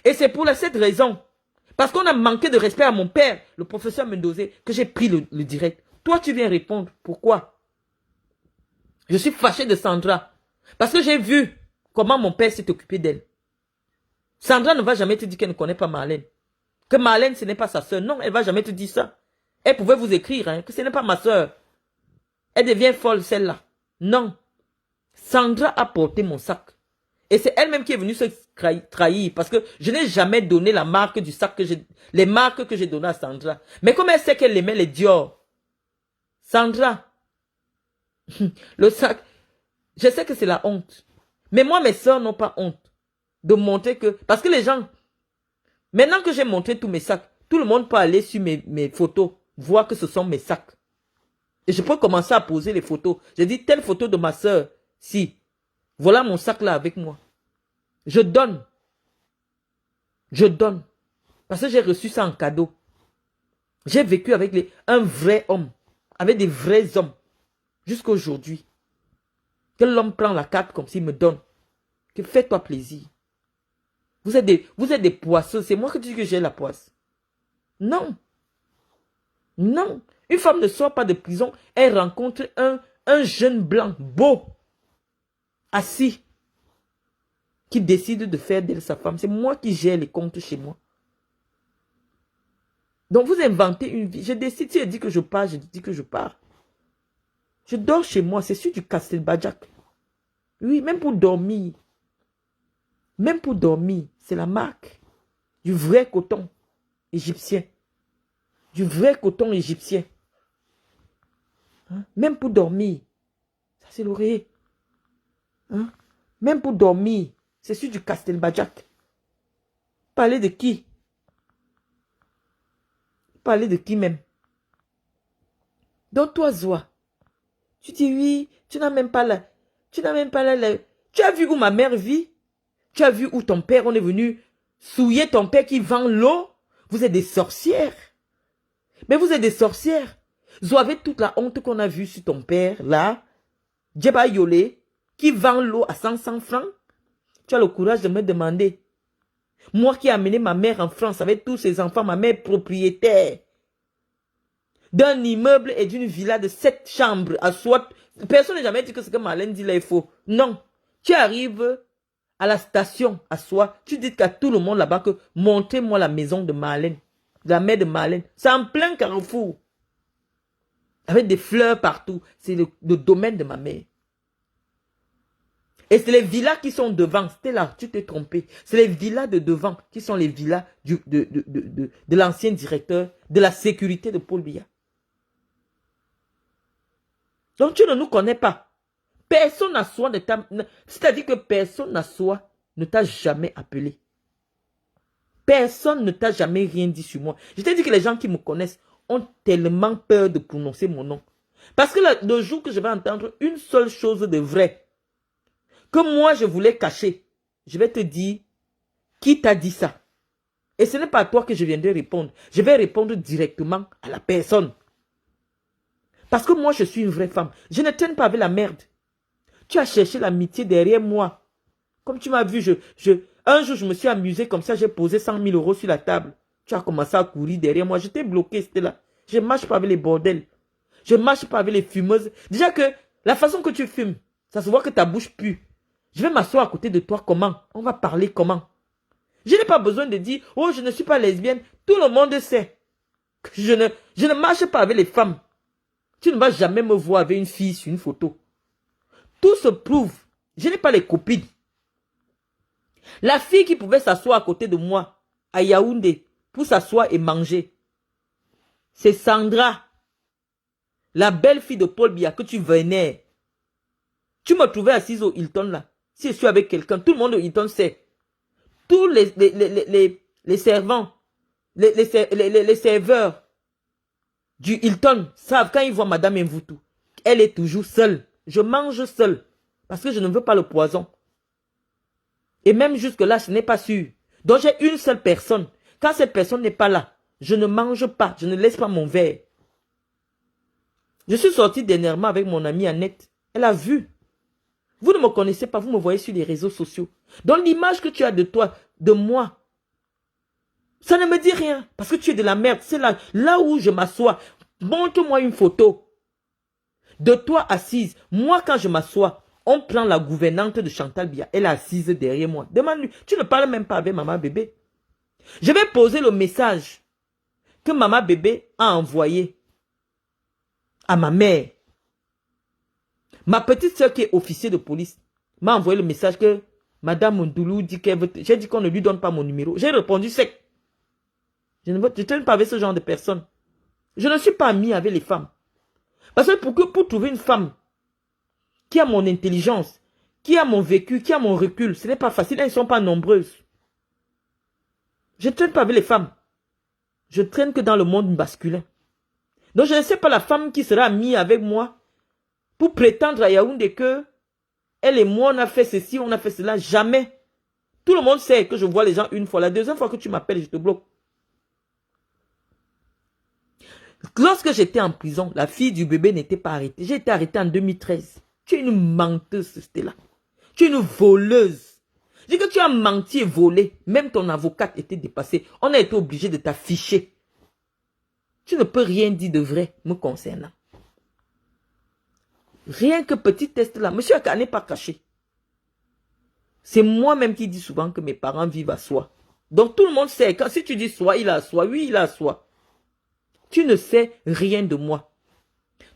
Et c'est pour cette raison, parce qu'on a manqué de respect à mon père, le professeur Mendozé, que j'ai pris le direct. Toi, tu viens répondre. Pourquoi? Je suis fâché de Sandra. Parce que j'ai vu comment mon père s'est occupé d'elle. Sandra ne va jamais te dire qu'elle ne connaît pas Marlène. Que Marlène, ce n'est pas sa soeur. Non, elle ne va jamais te dire ça. Elle pouvait vous écrire hein, que ce n'est pas ma soeur. Elle devient folle, celle-là. Non. Sandra a porté mon sac. Et c'est elle-même qui est venue se trahir. Parce que je n'ai jamais donné la marque du sac les marques que j'ai données à Sandra. Mais comme elle sait qu'elle aimait les Dior. Sandra. Le sac. Je sais que c'est la honte. Mais moi, mes soeurs n'ont pas honte. De montrer que. Parce que les gens. Maintenant que j'ai montré tous mes sacs. Tout le monde peut aller sur mes photos. Voir que ce sont mes sacs. Et je peux commencer à poser les photos. J'ai dit telle photo de ma soeur. Si. Voilà mon sac là avec moi. Je donne. Je donne. Parce que j'ai reçu ça en cadeau. J'ai vécu avec un vrai homme. Avec des vrais hommes. Jusqu'à aujourd'hui. Que l'homme prend la carte comme s'il me donne. Que fais-toi plaisir. Vous êtes des poisseux. C'est moi qui dis que j'ai la poisse. Non. Non. Une femme ne sort pas de prison. Elle rencontre un jeune blanc beau. Assis. Qui décide de faire d'elle sa femme. C'est moi qui gère les comptes chez moi. Donc vous inventez une vie. Je décide, si elle dit que je pars, je dis que je pars. Je dors chez moi. C'est sur du Castelbajac. Oui, même pour dormir. Même pour dormir. C'est la marque. Du vrai coton égyptien. Du vrai coton égyptien. Hein? Même pour dormir. Ça c'est l'oreiller. Hein? Même pour dormir. C'est sur du Castelbajac. Parler de qui? Parler de qui même? Donc toi, Zoa, tu dis oui, tu n'as même pas la... Tu n'as même pas la... Tu as vu où ma mère vit? Tu as vu où ton père, on est venu souiller ton père qui vend l'eau? Vous êtes des sorcières. Mais vous êtes des sorcières. Zoa, avec toute la honte qu'on a vue sur ton père, là, Djeba Yolé, qui vend l'eau à 500 francs, tu as le courage de me demander. Moi qui ai amené ma mère en France avec tous ses enfants, ma mère propriétaire d'un immeuble et d'une villa de 7 chambres à Soit. Personne n'a jamais dit que ce que Marlène dit là est faux. Non. Tu arrives à la station à Soit, tu dis qu'à tout le monde là-bas que montrez-moi la maison de Marlène, de la mère de Marlène. C'est en plein carrefour. Avec des fleurs partout. C'est le domaine de ma mère. Et c'est les villas qui sont devant. C'était là, tu t'es trompé. C'est les villas de devant qui sont les villas de l'ancien directeur de la sécurité de Paul Biya. Donc tu ne nous connais pas. Personne à soi ne t'a... C'est-à-dire que personne à soi ne t'a jamais appelé. Personne ne t'a jamais rien dit sur moi. Je t'ai dit que les gens qui me connaissent ont tellement peur de prononcer mon nom. Parce que le jour que je vais entendre une seule chose de vrai, que moi je voulais cacher, je vais te dire qui t'a dit ça. Et ce n'est pas à toi que je viendrai répondre. Je vais répondre directement à la personne. Parce que moi, je suis une vraie femme. Je ne traîne pas avec la merde. Tu as cherché l'amitié derrière moi. Comme tu m'as vu, un jour, je me suis amusé comme ça. J'ai posé 100 000 euros sur la table. Tu as commencé à courir derrière moi. Je t'ai bloqué, c'était là. Je ne marche pas avec les bordels. Je ne marche pas avec les fumeuses. Déjà que la façon que tu fumes, ça se voit que ta bouche pue. Je vais m'asseoir à côté de toi comment? On va parler comment? Je n'ai pas besoin de dire, oh, je ne suis pas lesbienne. Tout le monde sait que je ne marche pas avec les femmes. Tu ne vas jamais me voir avec une fille sur une photo. Tout se prouve. Je n'ai pas les copines. La fille qui pouvait s'asseoir à côté de moi, à Yaoundé, pour s'asseoir et manger, c'est Sandra. La belle fille de Paul Biya que tu venais. Tu me trouvais assise au Hilton là. Si je suis avec quelqu'un, tout le monde au Hilton sait. Tous les servants, les serveurs du Hilton savent quand ils voient Madame Mvoutou, elle est toujours seule. Je mange seule parce que je ne veux pas le poison. Et même jusque-là, ce n'est pas sûr. Donc j'ai une seule personne. Quand cette personne n'est pas là, je ne mange pas, je ne laisse pas mon verre. Je suis sorti dernièrement avec mon amie Annette. Elle a vu. Vous ne me connaissez pas, vous me voyez sur les réseaux sociaux. Donc l'image que tu as de toi, de moi, ça ne me dit rien. Parce que tu es de la merde. C'est là où je m'assois. Montre-moi une photo de toi assise. Moi, quand je m'assois, on prend la gouvernante de Chantal Biya. Elle est assise derrière moi. Demande-lui. Tu ne parles même pas avec maman bébé. Je vais poser le message que maman bébé a envoyé à ma mère. Ma petite soeur qui est officier de police m'a envoyé le message que Madame Ndoulou dit qu'elle veut... J'ai dit qu'on ne lui donne pas mon numéro. J'ai répondu sec. Je ne traîne pas avec ce genre de personnes. Je ne suis pas amie avec les femmes. Parce que pour trouver une femme qui a mon intelligence, qui a mon vécu, qui a mon recul, ce n'est pas facile. Elles ne sont pas nombreuses. Je ne traîne pas avec les femmes. Je traîne que dans le monde masculin. Donc je ne sais pas la femme qui sera amie avec moi pour prétendre à Yaoundé que elle et moi on a fait ceci, on a fait cela. Jamais. Tout le monde sait que je vois les gens une fois. La deuxième fois que tu m'appelles, je te bloque. Lorsque j'étais en prison, la fille du bébé n'était pas arrêtée. J'ai été arrêtée en 2013. Tu es une menteuse, Stella. Tu es une voleuse. Je dis que tu as menti et volé. Même ton avocate était dépassée. On a été obligé de t'afficher. Tu ne peux rien dire de vrai me concernant. Rien que petit test là. Monsieur Aka n'est pas caché. C'est moi-même qui dis souvent que mes parents vivent à soi. Donc tout le monde sait. Si tu dis soi, il a à soi. Oui, il a à soi. Tu ne sais rien de moi.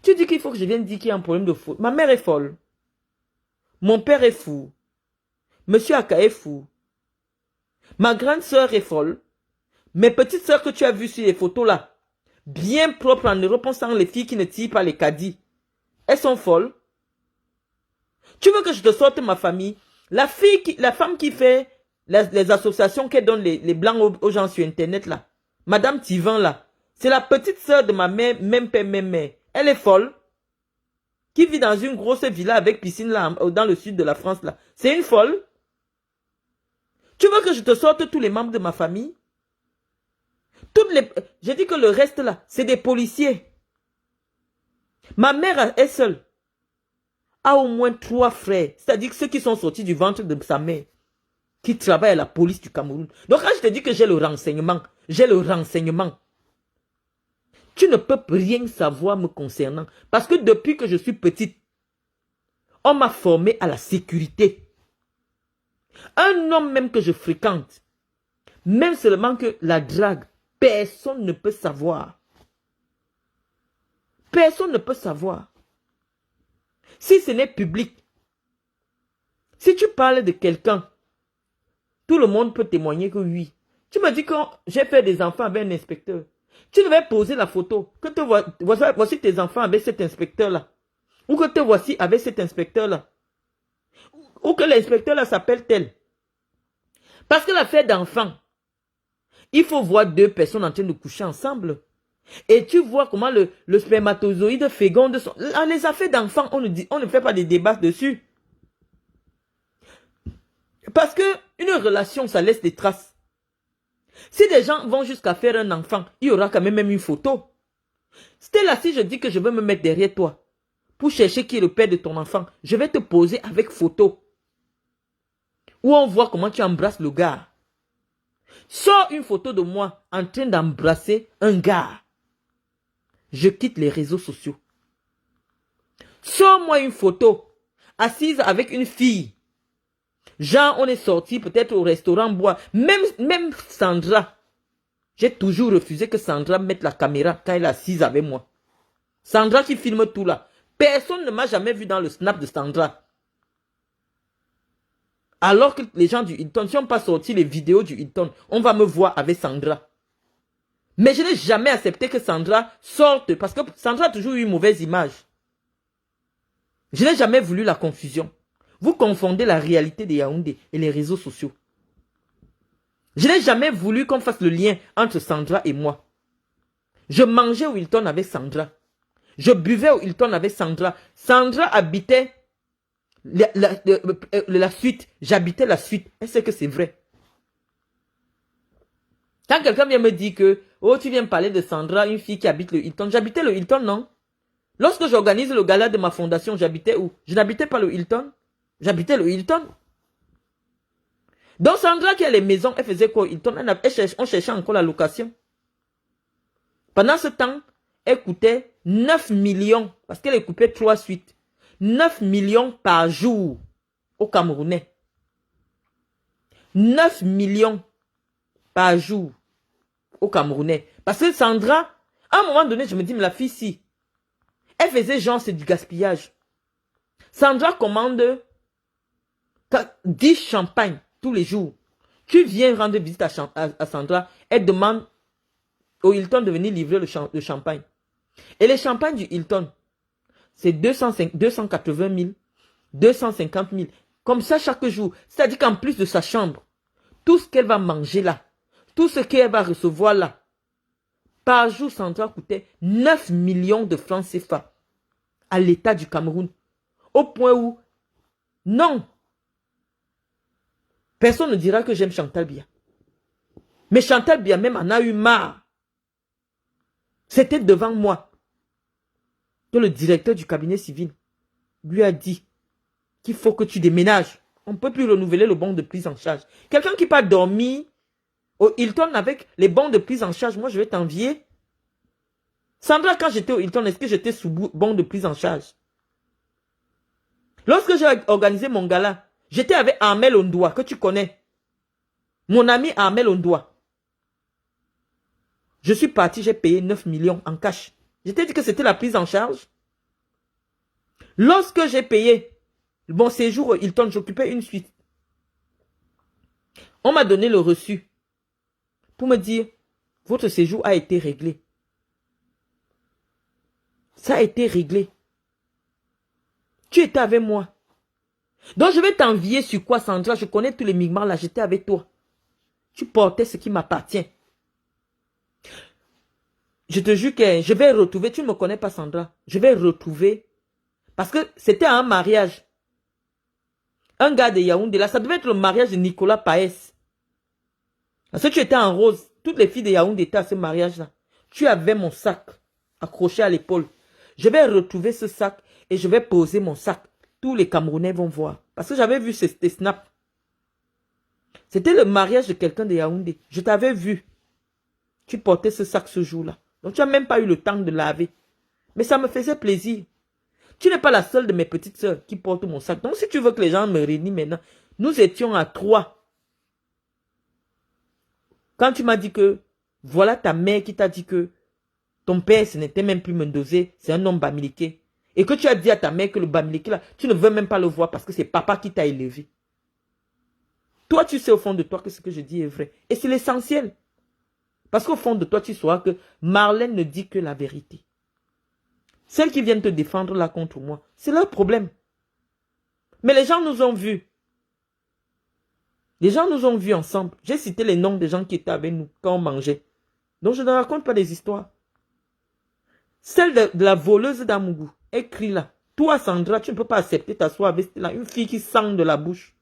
Tu dis qu'il faut que je vienne dire qu'il y a un problème de faute. Ma mère est folle. Mon père est fou. Monsieur Aka est fou. Ma grande sœur est folle. Mes petites sœurs que tu as vues sur les photos là, bien propres en Europe, sans les filles qui ne tirent pas les caddies. Elles sont folles. Tu veux que je te sorte ma famille? La femme qui fait les associations qui donne les blancs aux gens sur internet là. Madame Tivan là. C'est la petite sœur de ma mère, même père, même mère. Elle est folle. Qui vit dans une grosse villa avec piscine là, dans le sud de la France là. C'est une folle. Tu veux que je te sorte tous les membres de ma famille? J'ai dit que le reste là, c'est des policiers. Ma mère est seule. A au moins 3 frères. C'est-à-dire ceux qui sont sortis du ventre de sa mère. Qui travaillent à la police du Cameroun. Donc quand je te dis que j'ai le renseignement. J'ai le renseignement. Tu ne peux rien savoir me concernant. Parce que depuis que je suis petite, on m'a formé à la sécurité. Un homme même que je fréquente, même seulement que la drague, personne ne peut savoir. Personne ne peut savoir. Si ce n'est public, si tu parles de quelqu'un, tout le monde peut témoigner que oui. Tu me dis que j'ai fait des enfants avec un inspecteur. Tu devais poser la photo. Que voici tes enfants avec cet inspecteur-là. Ou que te voici avec cet inspecteur-là. Ou que l'inspecteur là s'appelle tel. Parce que l'affaire d'enfant, il faut voir 2 personnes en train de coucher ensemble. Et tu vois comment le spermatozoïde féconde son... Dans les affaires d'enfants, on ne fait pas des débats dessus. Parce que une relation, ça laisse des traces. Si des gens vont jusqu'à faire un enfant, il y aura quand même une photo. Stella, si je dis que je veux me mettre derrière toi pour chercher qui est le père de ton enfant, je vais te poser avec photo. Où on voit comment tu embrasses le gars. Sors une photo de moi en train d'embrasser un gars. Je quitte les réseaux sociaux. Sors-moi une photo assise avec une fille. Genre, on est sorti peut-être au restaurant boire. Même Sandra. J'ai toujours refusé que Sandra mette la caméra quand elle est assise avec moi. Sandra qui filme tout là. Personne ne m'a jamais vu dans le snap de Sandra. Alors que les gens du Hilton, si on n'a pas sorti les vidéos du Hilton, on va me voir avec Sandra. Mais je n'ai jamais accepté que Sandra sorte parce que Sandra a toujours eu une mauvaise image. Je n'ai jamais voulu la confusion. Vous confondez la réalité de Yaoundé et les réseaux sociaux. Je n'ai jamais voulu qu'on fasse le lien entre Sandra et moi. Je mangeais au Hilton avec Sandra. Je buvais au Hilton avec Sandra. Sandra habitait la suite. J'habitais la suite. Elle sait que c'est vrai. Quand quelqu'un vient me dire que, oh, tu viens parler de Sandra, une fille qui habite le Hilton. J'habitais le Hilton, non? Lorsque j'organise le gala de ma fondation, j'habitais où? Je n'habitais pas le Hilton. J'habitais le Hilton. Donc Sandra qui a les maisons, elle faisait quoi au Hilton? On cherchait encore la location. Pendant ce temps, elle coûtait 9 millions, parce qu'elle coupait 3 suites. 9 millions par jour au Camerounais. 9 millions par jour au Camerounais. Parce que Sandra, à un moment donné, je me dis, mais la fille, si, elle faisait genre, c'est du gaspillage. Sandra commande 10 champagnes tous les jours. Tu viens rendre visite à Sandra, elle demande au Hilton de venir livrer le champagne. Et les champagnes du Hilton, c'est 280 000, 250 000. Comme ça chaque jour. C'est-à-dire qu'en plus de sa chambre, tout ce qu'elle va manger là, tout ce qu'elle va recevoir là, par jour, Sandra coûtait 9 millions de francs CFA à l'État du Cameroun. Au point où, non, personne ne dira que j'aime Chantal Biya. Mais Chantal Biya même en a eu marre. C'était devant moi que le directeur du cabinet civil lui a dit qu'il faut que tu déménages. On ne peut plus renouveler le bon de prise en charge. Quelqu'un qui pas dormi au Hilton avec les bons de prise en charge, moi je vais t'envier. Sandra, quand j'étais au Hilton, est-ce que j'étais sous bon de prise en charge? Lorsque j'ai organisé mon gala, j'étais avec Armel Ondoa, que tu connais. Mon ami Armel Ondoa. Je suis parti, j'ai payé 9 millions en cash. Je t'ai dit que c'était la prise en charge. Lorsque j'ai payé mon séjour au Hilton, j'occupais une suite. On m'a donné le reçu pour me dire, votre séjour a été réglé. Ça a été réglé. Tu étais avec moi. Donc je vais t'envier sur quoi, Sandra? Je connais tous les migments là, j'étais avec toi. Tu portais ce qui m'appartient. Je te jure que je vais retrouver, tu ne me connais pas Sandra, je vais retrouver, parce que c'était un mariage. Un gars de Yaoundé, là, ça devait être le mariage de Nicolas Paes. Parce que tu étais en rose, toutes les filles de Yaoundé étaient à ce mariage-là. Tu avais mon sac accroché à l'épaule. Je vais retrouver ce sac et je vais poser mon sac. Tous les Camerounais vont voir. Parce que j'avais vu ces snaps. C'était le mariage de quelqu'un de Yaoundé. Je t'avais vu. Tu portais ce sac ce jour-là. Donc tu n'as même pas eu le temps de laver. Mais ça me faisait plaisir. Tu n'es pas la seule de mes petites sœurs qui porte mon sac. Donc si tu veux que les gens me réunissent maintenant, nous étions à 3. Quand tu m'as dit que, voilà ta mère qui t'a dit que ton père, ce n'était même plus Mendozé, c'est un homme bamiliqué. Et que tu as dit à ta mère que le bamiliqué là, tu ne veux même pas le voir parce que c'est papa qui t'a élevé. Toi, tu sais au fond de toi que ce que je dis est vrai. Et c'est l'essentiel. Parce qu'au fond de toi, tu sauras que Marlène ne dit que la vérité. Celles qui viennent te défendre là contre moi, c'est leur problème. Mais les gens nous ont vus. Les gens nous ont vus ensemble. J'ai cité les noms des gens qui étaient avec nous quand on mangeait. Donc je ne raconte pas des histoires. Celle de la voleuse d'Amougou, écrit là. Toi, Sandra, tu ne peux pas accepter t'asseoir avec Stella, une fille qui sent de la bouche.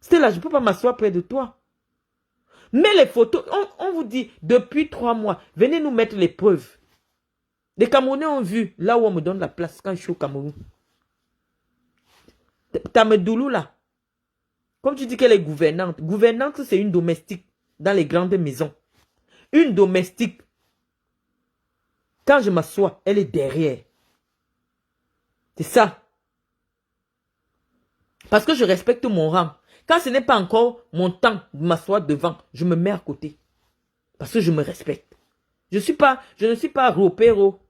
Stella, je ne peux pas m'asseoir près de toi. Mais les photos, on vous dit, depuis 3 mois, venez nous mettre les preuves. Les Camerounais ont vu, là où on me donne la place quand je suis au Cameroun. Tamedoulou là, comme tu dis qu'elle est gouvernante. Gouvernante, c'est une domestique dans les grandes maisons. Une domestique. Quand je m'assois, elle est derrière. C'est ça. Parce que je respecte mon rang. Quand ce n'est pas encore mon temps de m'asseoir devant, je me mets à côté. Parce que je me respecte. Je ne suis pas ropéro.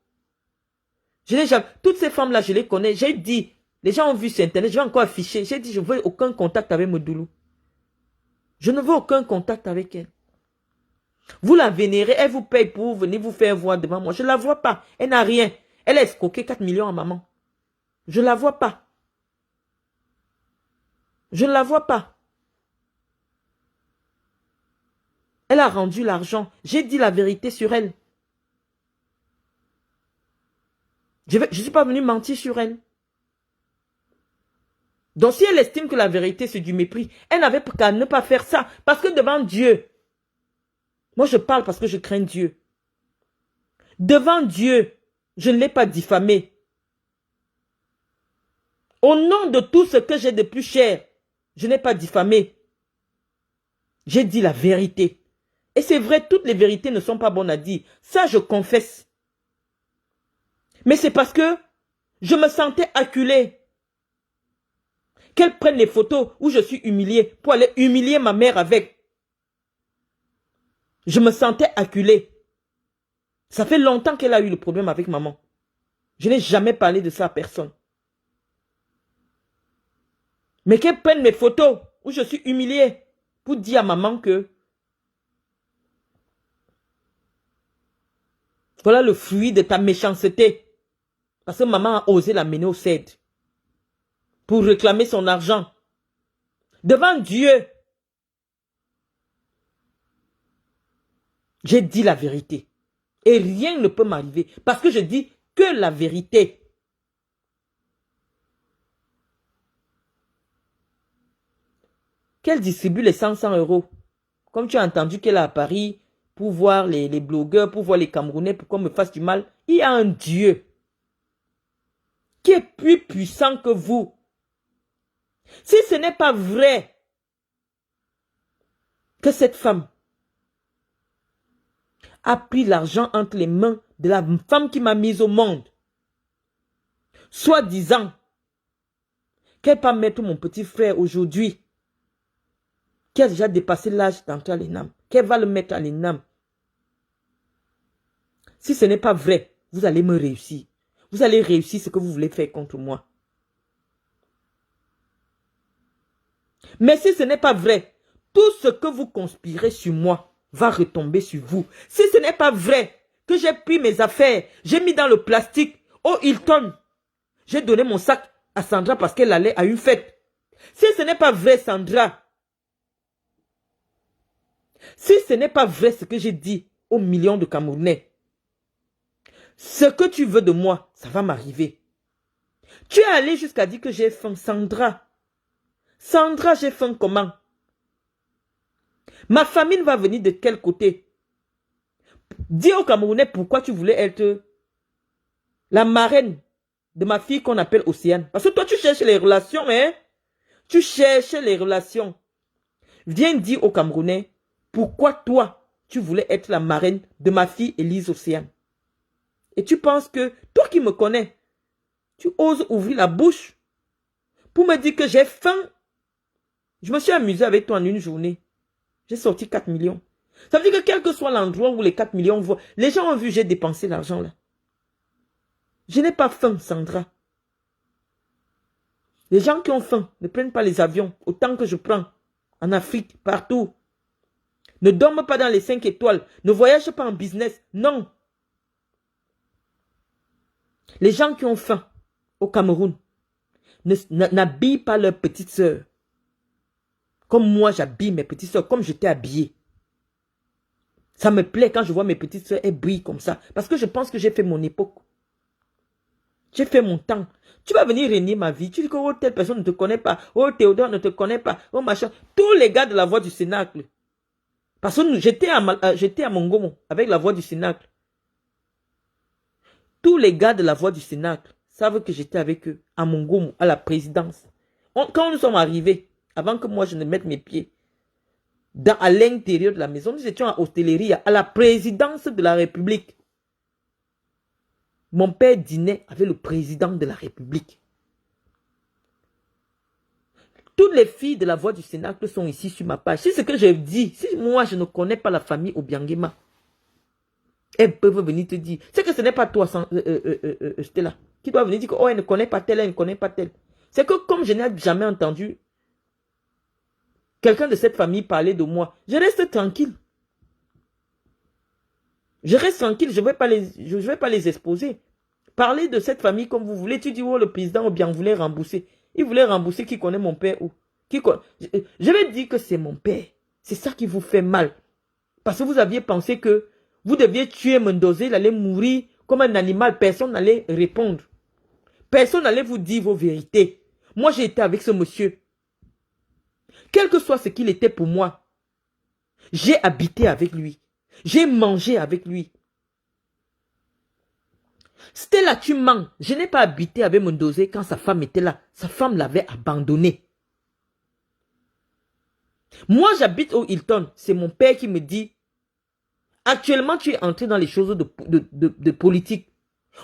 Toutes ces femmes-là, je les connais. J'ai dit, les gens ont vu sur Internet, je vais encore afficher. J'ai dit, je ne veux aucun contact avec Medoulou. Je ne veux aucun contact avec elle. Vous la vénérez, elle vous paye pour venir vous faire voir devant moi. Je ne la vois pas. Elle n'a rien. Elle a escroqué 4 millions à maman. Je ne la vois pas. Je ne la vois pas. Elle a rendu l'argent. J'ai dit la vérité sur elle. Je ne suis pas venu mentir sur elle. Donc si elle estime que la vérité c'est du mépris, elle n'avait qu'à ne pas faire ça. Parce que devant Dieu, moi je parle parce que je crains Dieu. Devant Dieu, je ne l'ai pas diffamé. Au nom de tout ce que j'ai de plus cher, je n'ai pas diffamé. J'ai dit la vérité. Et c'est vrai, toutes les vérités ne sont pas bonnes à dire. Ça, je confesse. Mais c'est parce que je me sentais acculée. Qu'elle prenne les photos où je suis humiliée pour aller humilier ma mère avec. Je me sentais acculée. Ça fait longtemps qu'elle a eu le problème avec maman. Je n'ai jamais parlé de ça à personne. Mais qu'elle prenne mes photos où je suis humiliée pour dire à maman que voilà le fruit de ta méchanceté. Parce que maman a osé l'amener au CED pour réclamer son argent. Devant Dieu, j'ai dit la vérité. Et rien ne peut m'arriver. Parce que je dis que la vérité. Qu'elle distribue les 100 €. Comme tu as entendu qu'elle est à Paris pour voir les blogueurs, pour voir les Camerounais, pour qu'on me fasse du mal. Il y a un Dieu qui est plus puissant que vous. Si ce n'est pas vrai que cette femme a pris l'argent entre les mains de la femme qui m'a mise au monde, soi-disant qu'elle va mettre mon petit frère aujourd'hui, qui a déjà dépassé l'âge d'entrer à l'ENAM, qu'elle va le mettre à l'ENAM. Si ce n'est pas vrai, vous allez me réussir. Vous allez réussir ce que vous voulez faire contre moi. Mais si ce n'est pas vrai, tout ce que vous conspirez sur moi va retomber sur vous. Si ce n'est pas vrai que j'ai pris mes affaires, j'ai mis dans le plastique au Hilton, j'ai donné mon sac à Sandra parce qu'elle allait à une fête. Si ce n'est pas vrai, Sandra, si ce n'est pas vrai ce que j'ai dit aux millions de Camerounais, ce que tu veux de moi, ça va m'arriver. Tu es allé jusqu'à dire que j'ai faim, Sandra. Sandra, j'ai faim comment? Ma famille va venir de quel côté? Dis aux Camerounais pourquoi tu voulais être la marraine de ma fille qu'on appelle Océane. Parce que toi, tu cherches les relations, hein? Tu cherches les relations. Viens dire aux Camerounais pourquoi toi, tu voulais être la marraine de ma fille Élise Océane. Et tu penses que, toi qui me connais, tu oses ouvrir la bouche pour me dire que j'ai faim. Je me suis amusé avec toi en une journée. J'ai sorti 4 millions. Ça veut dire que quel que soit l'endroit où les 4 millions vont, les gens ont vu j'ai dépensé l'argent là. Je n'ai pas faim, Sandra. Les gens qui ont faim ne prennent pas les avions autant que je prends en Afrique, partout. Ne dorment pas dans les 5 étoiles. Ne voyagent pas en business. Non. Les gens qui ont faim au Cameroun n'habillent pas leurs petites sœurs. Comme moi, j'habille mes petites sœurs, comme je t'ai habillée. Ça me plaît quand je vois mes petites sœurs, elles brillent comme ça. Parce que je pense que j'ai fait mon époque. J'ai fait mon temps. Tu vas venir régner ma vie. Tu dis que oh, telle personne ne te connaît pas. Oh, Théodore ne te connaît pas. Oh, machin. Tous les gars de la voix du Cénacle. Parce que j'étais à Mongomo avec la voix du Cénacle. Tous les gars de la voix du Cénacle savent que j'étais avec eux à Mongomo, à la présidence. Quand nous sommes arrivés, avant que moi je ne mette mes pieds à l'intérieur de la maison, nous étions à Hôtellerie, à la présidence de la République. Mon père dînait avec le président de la République. Toutes les filles de la voix du Cénacle sont ici sur ma page. Si ce que je dis, si moi je ne connais pas la famille Obiangema, elles peuvent venir te dire. C'est que ce n'est pas toi, Stella, qui doit venir dire que oh, elle ne connaît pas telle, elle ne connaît pas telle. C'est que comme je n'ai jamais entendu quelqu'un de cette famille parler de moi, je reste tranquille. Je reste tranquille, je ne vais pas les exposer. Parlez de cette famille comme vous voulez. Tu dis, oh, le président Obiang voulait rembourser. Il voulait rembourser qui connaît mon père où? Je vais dire que c'est mon père. C'est ça qui vous fait mal. Parce que vous aviez pensé que vous deviez tuer Mendoza, il allait mourir comme un animal. Personne n'allait répondre. Personne n'allait vous dire vos vérités. Moi, j'ai été avec ce monsieur. Quel que soit ce qu'il était pour moi, j'ai habité avec lui. J'ai mangé avec lui. Stella, tu mens. Je n'ai pas habité avec Mendoza quand sa femme était là. Sa femme l'avait abandonné. Moi, j'habite au Hilton. C'est mon père qui me dit, actuellement, tu es entré dans les choses de politique.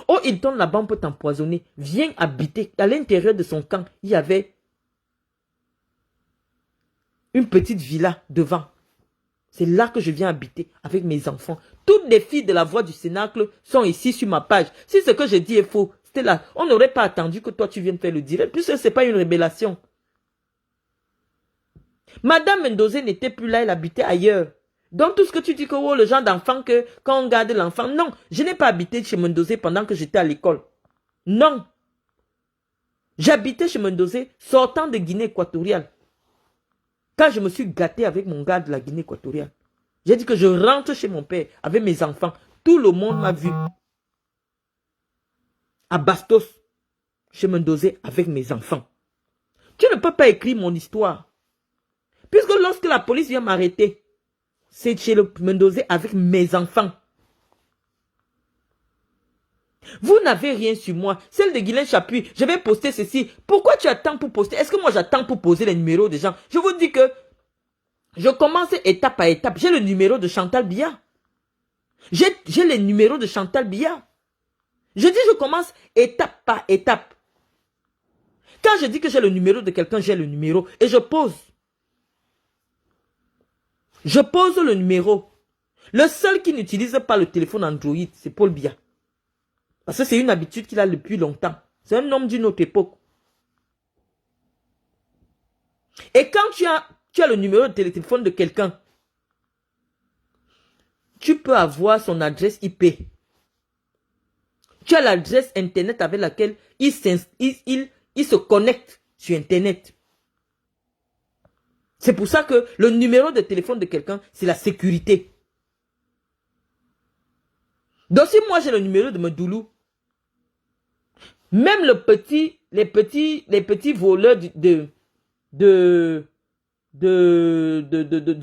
Au Hilton, la banque peut t'empoisonner. Viens habiter. À l'intérieur de son camp, il y avait une petite villa devant. C'est là que je viens habiter avec mes enfants. Toutes les filles de la voix du Cénacle sont ici sur ma page. Si ce que je dis est faux, c'était là. On n'aurait pas attendu que toi tu viennes faire le direct, puisque ce n'est pas une révélation. Madame Mendoza n'était plus là, elle habitait ailleurs. Donc tout ce que tu dis que oh, le genre d'enfant que quand on garde l'enfant, non, je n'ai pas habité chez Mendoza pendant que j'étais à l'école. Non. J'habitais chez Mendoza sortant de Guinée équatoriale. Quand je me suis gâté avec mon gars de la Guinée équatoriale, j'ai dit que je rentre chez mon père avec mes enfants. Tout le monde m'a vu. À Bastos, chez Mendoza avec mes enfants. Tu ne peux pas écrire mon histoire. Puisque lorsque la police vient m'arrêter, c'est chez le Mendoza avec mes enfants. Vous n'avez rien sur moi. Celle de Guylaine Chapuis, je vais poster ceci. Pourquoi tu attends pour poster? Est-ce que moi j'attends pour poser les numéros des gens? Je vous dis que je commence étape par étape. J'ai le numéro de Chantal Biya. J'ai les numéros de Chantal Biya. Je dis je commence étape par étape. Quand je dis que j'ai le numéro de quelqu'un, j'ai le numéro et je pose. Je pose le numéro. Le seul qui n'utilise pas le téléphone Android, c'est Paul Biya. Parce que c'est une habitude qu'il a depuis longtemps. C'est un homme d'une autre époque. Et quand tu as le numéro de téléphone de quelqu'un, tu peux avoir son adresse IP. Tu as l'adresse Internet avec laquelle il se connecte sur Internet. C'est pour ça que le numéro de téléphone de quelqu'un, c'est la sécurité. Donc si moi j'ai le numéro de Medoulou, même les petits voleurs de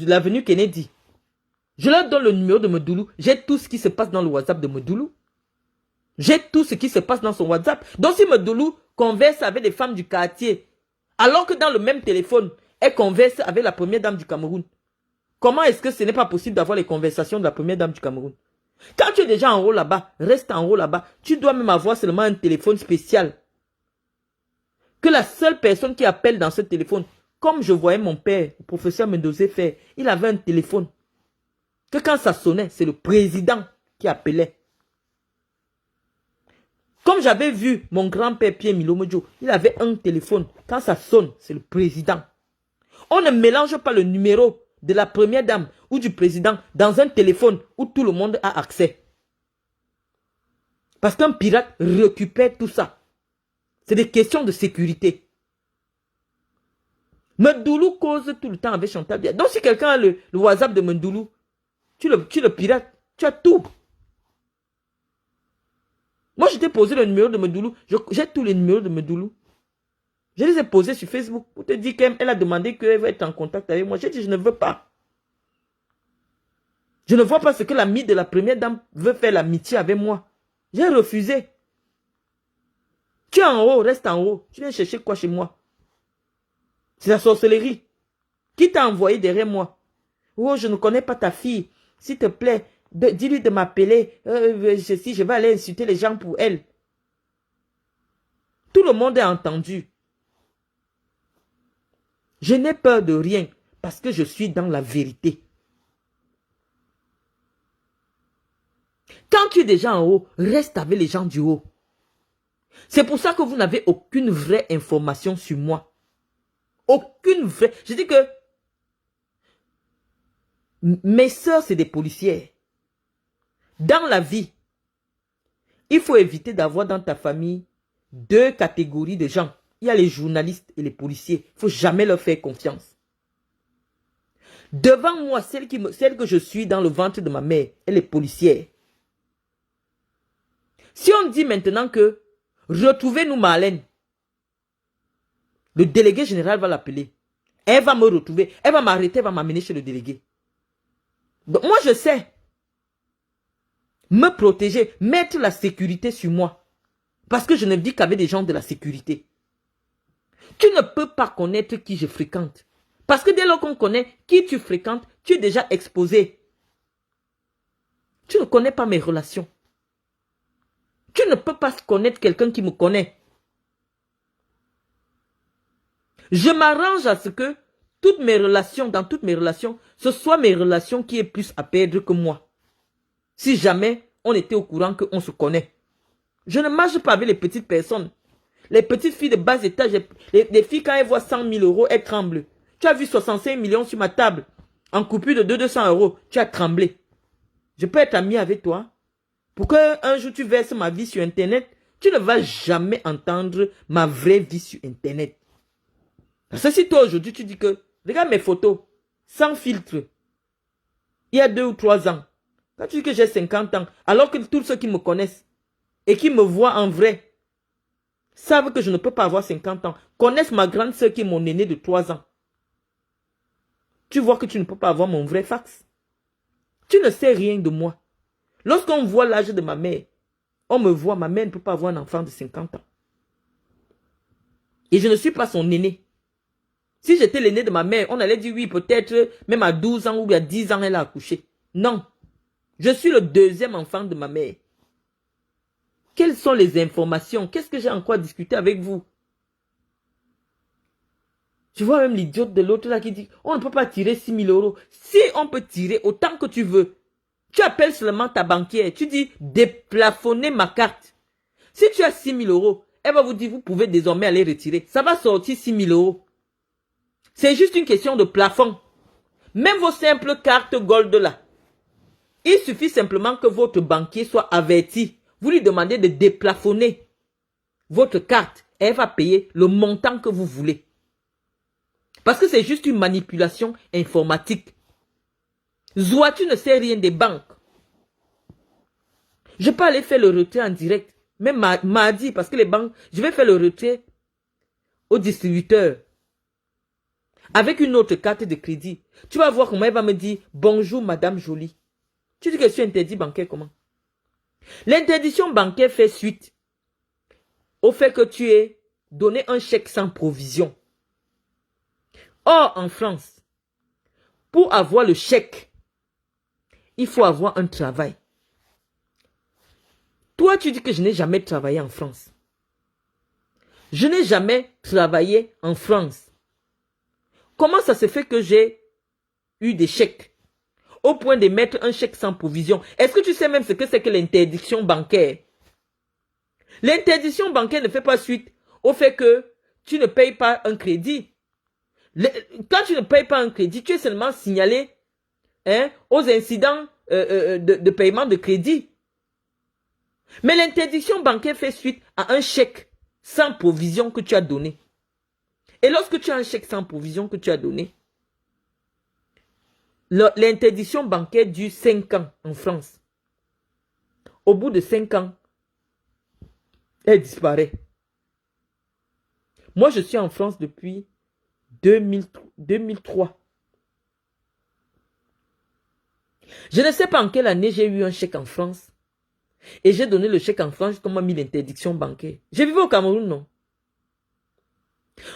l'avenue Kennedy, je leur donne le numéro de Medoulou. J'ai tout ce qui se passe dans le WhatsApp de Medoulou. J'ai tout ce qui se passe dans son WhatsApp. Donc si Medoulou converse avec des femmes du quartier, alors que dans le même téléphone, elle converse avec la première dame du Cameroun, comment est-ce que ce n'est pas possible d'avoir les conversations de la première dame du Cameroun? Quand tu es déjà en haut là-bas, reste en haut là-bas. Tu dois même avoir seulement un téléphone spécial. Que la seule personne qui appelle dans ce téléphone, comme je voyais mon père, le professeur Mendoza faire, il avait un téléphone. Que quand ça sonnait, c'est le président qui appelait. Comme j'avais vu mon grand-père Pierre Milomojo, il avait un téléphone. Quand ça sonne, c'est le président. On ne mélange pas le numéro de la première dame ou du président dans un téléphone où tout le monde a accès. Parce qu'un pirate récupère tout ça. C'est des questions de sécurité. Mendoulou cause tout le temps avec Chantal Biya. Donc si quelqu'un a le WhatsApp de Mendoulou, tu le pirates, tu as tout. Moi je t'ai posé le numéro de Mendoulou, j'ai tous les numéros de Mendoulou. Je les ai posés sur Facebook pour te dire qu'elle a demandé qu'elle va être en contact avec moi. J'ai dit je ne veux pas. Je ne vois pas ce que l'ami de la première dame veut faire l'amitié avec moi. J'ai refusé. Tu es en haut, reste en haut. Tu viens chercher quoi chez moi? C'est la sorcellerie. Qui t'a envoyé derrière moi? Oh, je ne connais pas ta fille. S'il te plaît, dis-lui de m'appeler. Si je vais aller insulter les gens pour elle. Tout le monde a entendu. Je n'ai peur de rien parce que je suis dans la vérité. Quand tu es déjà en haut, reste avec les gens du haut. C'est pour ça que vous n'avez aucune vraie information sur moi. Aucune vraie. Je dis que mes sœurs, c'est des policières. Dans la vie, il faut éviter d'avoir dans ta famille deux catégories de gens. Il y a les journalistes et les policiers. Il ne faut jamais leur faire confiance. Devant moi, celle que je suis dans le ventre de ma mère, elle est policière. Si on dit maintenant que retrouvez-nous Marlène, le délégué général va l'appeler. Elle va me retrouver, elle va m'arrêter, elle va m'amener chez le délégué. Donc moi je sais me protéger, mettre la sécurité sur moi. Parce que je ne vis qu'avec des gens de la sécurité. Tu ne peux pas connaître qui je fréquente. Parce que dès lors qu'on connaît qui tu fréquentes, tu es déjà exposé. Tu ne connais pas mes relations. Tu ne peux pas connaître quelqu'un qui me connaît. Je m'arrange à ce que toutes mes relations, dans toutes mes relations, ce soit mes relations qui aient plus à perdre que moi. Si jamais on était au courant qu'on se connaît. Je ne marche pas avec les petites personnes. Les petites filles de bas étage, les filles quand elles voient 100 000 euros, elles tremblent. Tu as vu 65 millions sur ma table, en coupure de 200 euros, tu as tremblé. Je peux être ami avec toi. Pour qu'un jour tu verses ma vie sur Internet, tu ne vas jamais entendre ma vraie vie sur Internet. Parce que si toi aujourd'hui tu dis que, regarde mes photos, sans filtre, il y a 2 ou 3 ans, quand tu dis que j'ai 50 ans, alors que tous ceux qui me connaissent et qui me voient en vrai, savent que je ne peux pas avoir 50 ans, connaissent ma grande sœur qui est mon aînée de 3 ans. Tu vois que tu ne peux pas avoir mon vrai fax. Tu ne sais rien de moi. Lorsqu'on voit l'âge de ma mère, on me voit, ma mère ne peut pas avoir un enfant de 50 ans. Et je ne suis pas son aîné. Si j'étais l'aîné de ma mère, on allait dire oui, peut-être même à 12 ans ou à 10 ans, elle a accouché. Non. Je suis le deuxième enfant de ma mère. Quelles sont les informations? Qu'est-ce que j'ai encore à discuter avec vous? Tu vois même l'idiote de l'autre là qui dit, on ne peut pas tirer 6 000 euros. Si on peut tirer autant que tu veux, tu appelles seulement ta banquière. Tu dis, déplafonner ma carte. Si tu as 6 000 euros, elle va vous dire, vous pouvez désormais aller retirer. Ça va sortir 6 000 euros. C'est juste une question de plafond. Même vos simples cartes gold là. Il suffit simplement que votre banquier soit averti. Vous lui demandez de déplafonner votre carte. Elle va payer le montant que vous voulez. Parce que c'est juste une manipulation informatique. Zoua, tu ne sais rien des banques. Je peux aller faire le retrait en direct. Même mardi, parce que les banques, je vais faire le retrait au distributeur. Avec une autre carte de crédit. Tu vas voir comment elle va me dire, bonjour madame Jolie. Tu dis que je suis interdit bancaire comment? L'interdiction bancaire fait suite au fait que tu aies donné un chèque sans provision. Or, en France, pour avoir le chèque, il faut avoir un travail. Toi, tu dis que je n'ai jamais travaillé en France. Je n'ai jamais travaillé en France. Comment ça se fait que j'ai eu des chèques au point de mettre un chèque sans provision? Est-ce que tu sais même ce que c'est que l'interdiction bancaire? L'interdiction bancaire ne fait pas suite au fait que tu ne payes pas un crédit. Quand tu ne payes pas un crédit, tu es seulement signalé aux incidents de paiement de crédit. Mais l'interdiction bancaire fait suite à un chèque sans provision que tu as donné. Et lorsque tu as un chèque sans provision que tu as donné, l'interdiction bancaire dure 5 ans en France. Au bout de 5 ans, elle disparaît. Moi, je suis en France depuis 2003. Je ne sais pas en quelle année j'ai eu un chèque en France. Et j'ai donné le chèque en France, comme on m'a mis l'interdiction bancaire. J'ai vécu au Cameroun, non?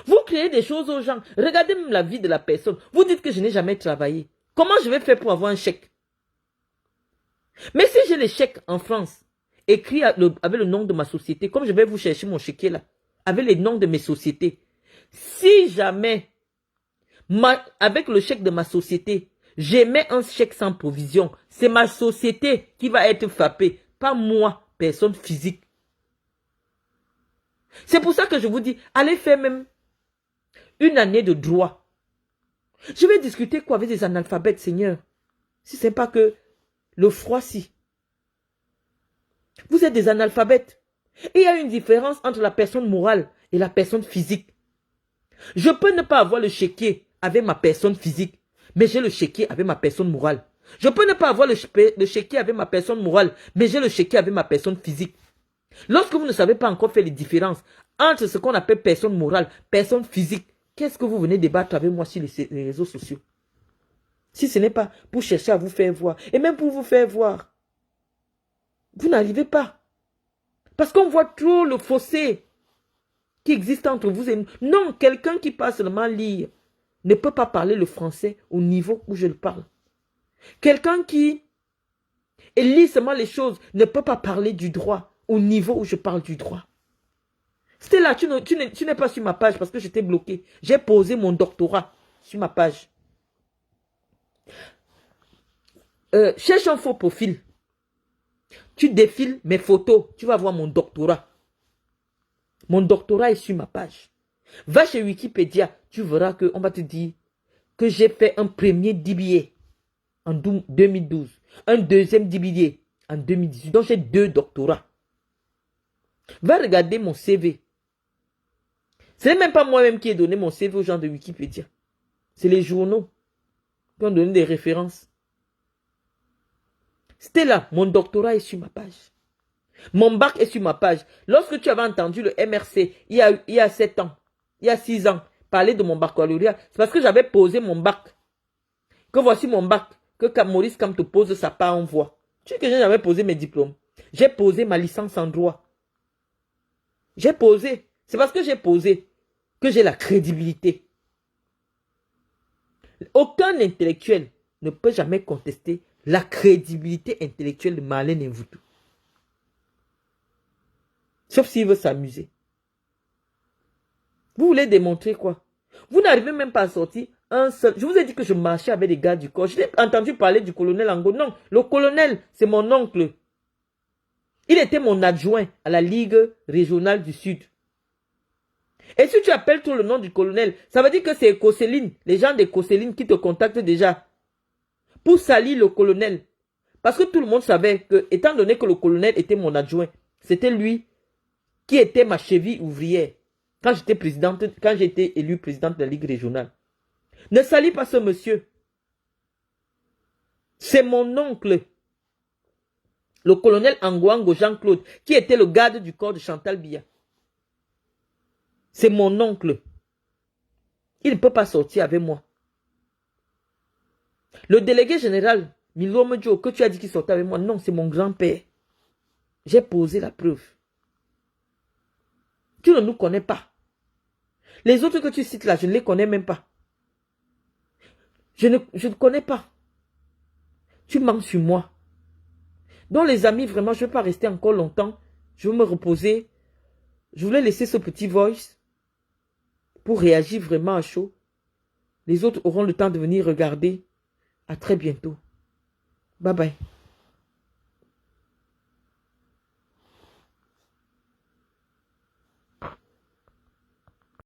Vous créez des choses aux gens. Regardez même la vie de la personne. Vous dites que je n'ai jamais travaillé. Comment je vais faire pour avoir un chèque? Mais si j'ai les chèques en France, écrits avec le nom de ma société, comme je vais vous chercher mon chéquier là, avec les noms de mes sociétés, si jamais, avec le chèque de ma société, j'émets un chèque sans provision, c'est ma société qui va être frappée, pas moi, personne physique. C'est pour ça que je vous dis, allez faire même une année de droit. Je vais discuter quoi avec des analphabètes, Seigneur? Si ce n'est pas que le froid, si. Vous êtes des analphabètes. Et il y a une différence entre la personne morale et la personne physique. Je peux ne pas avoir le chéquier avec ma personne physique, mais j'ai le chéquier avec ma personne morale. Je peux ne pas avoir le chéquier avec ma personne morale, mais j'ai le chéquier avec ma personne physique. Lorsque vous ne savez pas encore faire les différences entre ce qu'on appelle personne morale, personne physique, qu'est-ce que vous venez débattre avec moi sur les réseaux sociaux? Si ce n'est pas pour chercher à vous faire voir, et même pour vous faire voir, vous n'arrivez pas. Parce qu'on voit trop le fossé qui existe entre vous et nous. Non, quelqu'un qui parle seulement lire ne peut pas parler le français au niveau où je le parle. Quelqu'un qui lit seulement les choses ne peut pas parler du droit au niveau où je parle du droit. C'était là, tu n'es pas sur ma page parce que j'étais bloqué. J'ai posé mon doctorat sur ma page. Cherche un faux profil. Tu défiles mes photos, tu vas voir mon doctorat. Mon doctorat est sur ma page. Va chez Wikipédia, tu verras qu'on va te dire que j'ai fait un premier DBA en 2012, un deuxième DBA en 2018. Donc j'ai 2 doctorats. Va regarder mon CV. Ce n'est même pas moi-même qui ai donné mon CV aux gens de Wikipédia. C'est les journaux qui ont donné des références. C'était là, mon doctorat est sur ma page. Mon bac est sur ma page. Lorsque tu avais entendu le MRC, il y a 7 ans, il y a 6 ans, parler de mon baccalauréat, c'est parce que j'avais posé mon bac. Que voici mon bac, que Maurice Kamto pose sa part en voix. Tu sais que j'ai jamais posé mes diplômes. J'ai posé ma licence en droit. J'ai posé. C'est parce que j'ai posé que j'ai la crédibilité. Aucun intellectuel ne peut jamais contester la crédibilité intellectuelle de Marlène Mvutu. Sauf s'il veut s'amuser. Vous voulez démontrer quoi? Vous n'arrivez même pas à sortir un seul. Je vous ai dit que je marchais avec les gars du corps. Je n'ai entendu parler du colonel Ango. Non, le colonel, c'est mon oncle. Il était mon adjoint à la Ligue régionale du Sud. Et si tu appelles tout le nom du colonel, ça veut dire que c'est Écosséline, les gens d'Écosséline qui te contactent déjà pour salir le colonel. Parce que tout le monde savait que, étant donné que le colonel était mon adjoint, c'était lui qui était ma cheville ouvrière quand j'étais présidente, quand j'ai été élu présidente de la Ligue régionale. Ne salis pas ce monsieur. C'est mon oncle, le colonel Angouango Jean-Claude, qui était le garde du corps de Chantal Biya. C'est mon oncle. Il ne peut pas sortir avec moi. Le délégué général, Milo Medjo, que tu as dit qu'il sortait avec moi, non, c'est mon grand-père. J'ai posé la preuve. Tu ne nous connais pas. Les autres que tu cites là, je ne les connais même pas. Je ne connais pas. Tu mens sur moi. Donc les amis, vraiment, je ne vais pas rester encore longtemps. Je vais me reposer. Je voulais laisser ce petit voice pour réagir vraiment à chaud. Les autres auront le temps de venir regarder. À très bientôt. Bye bye.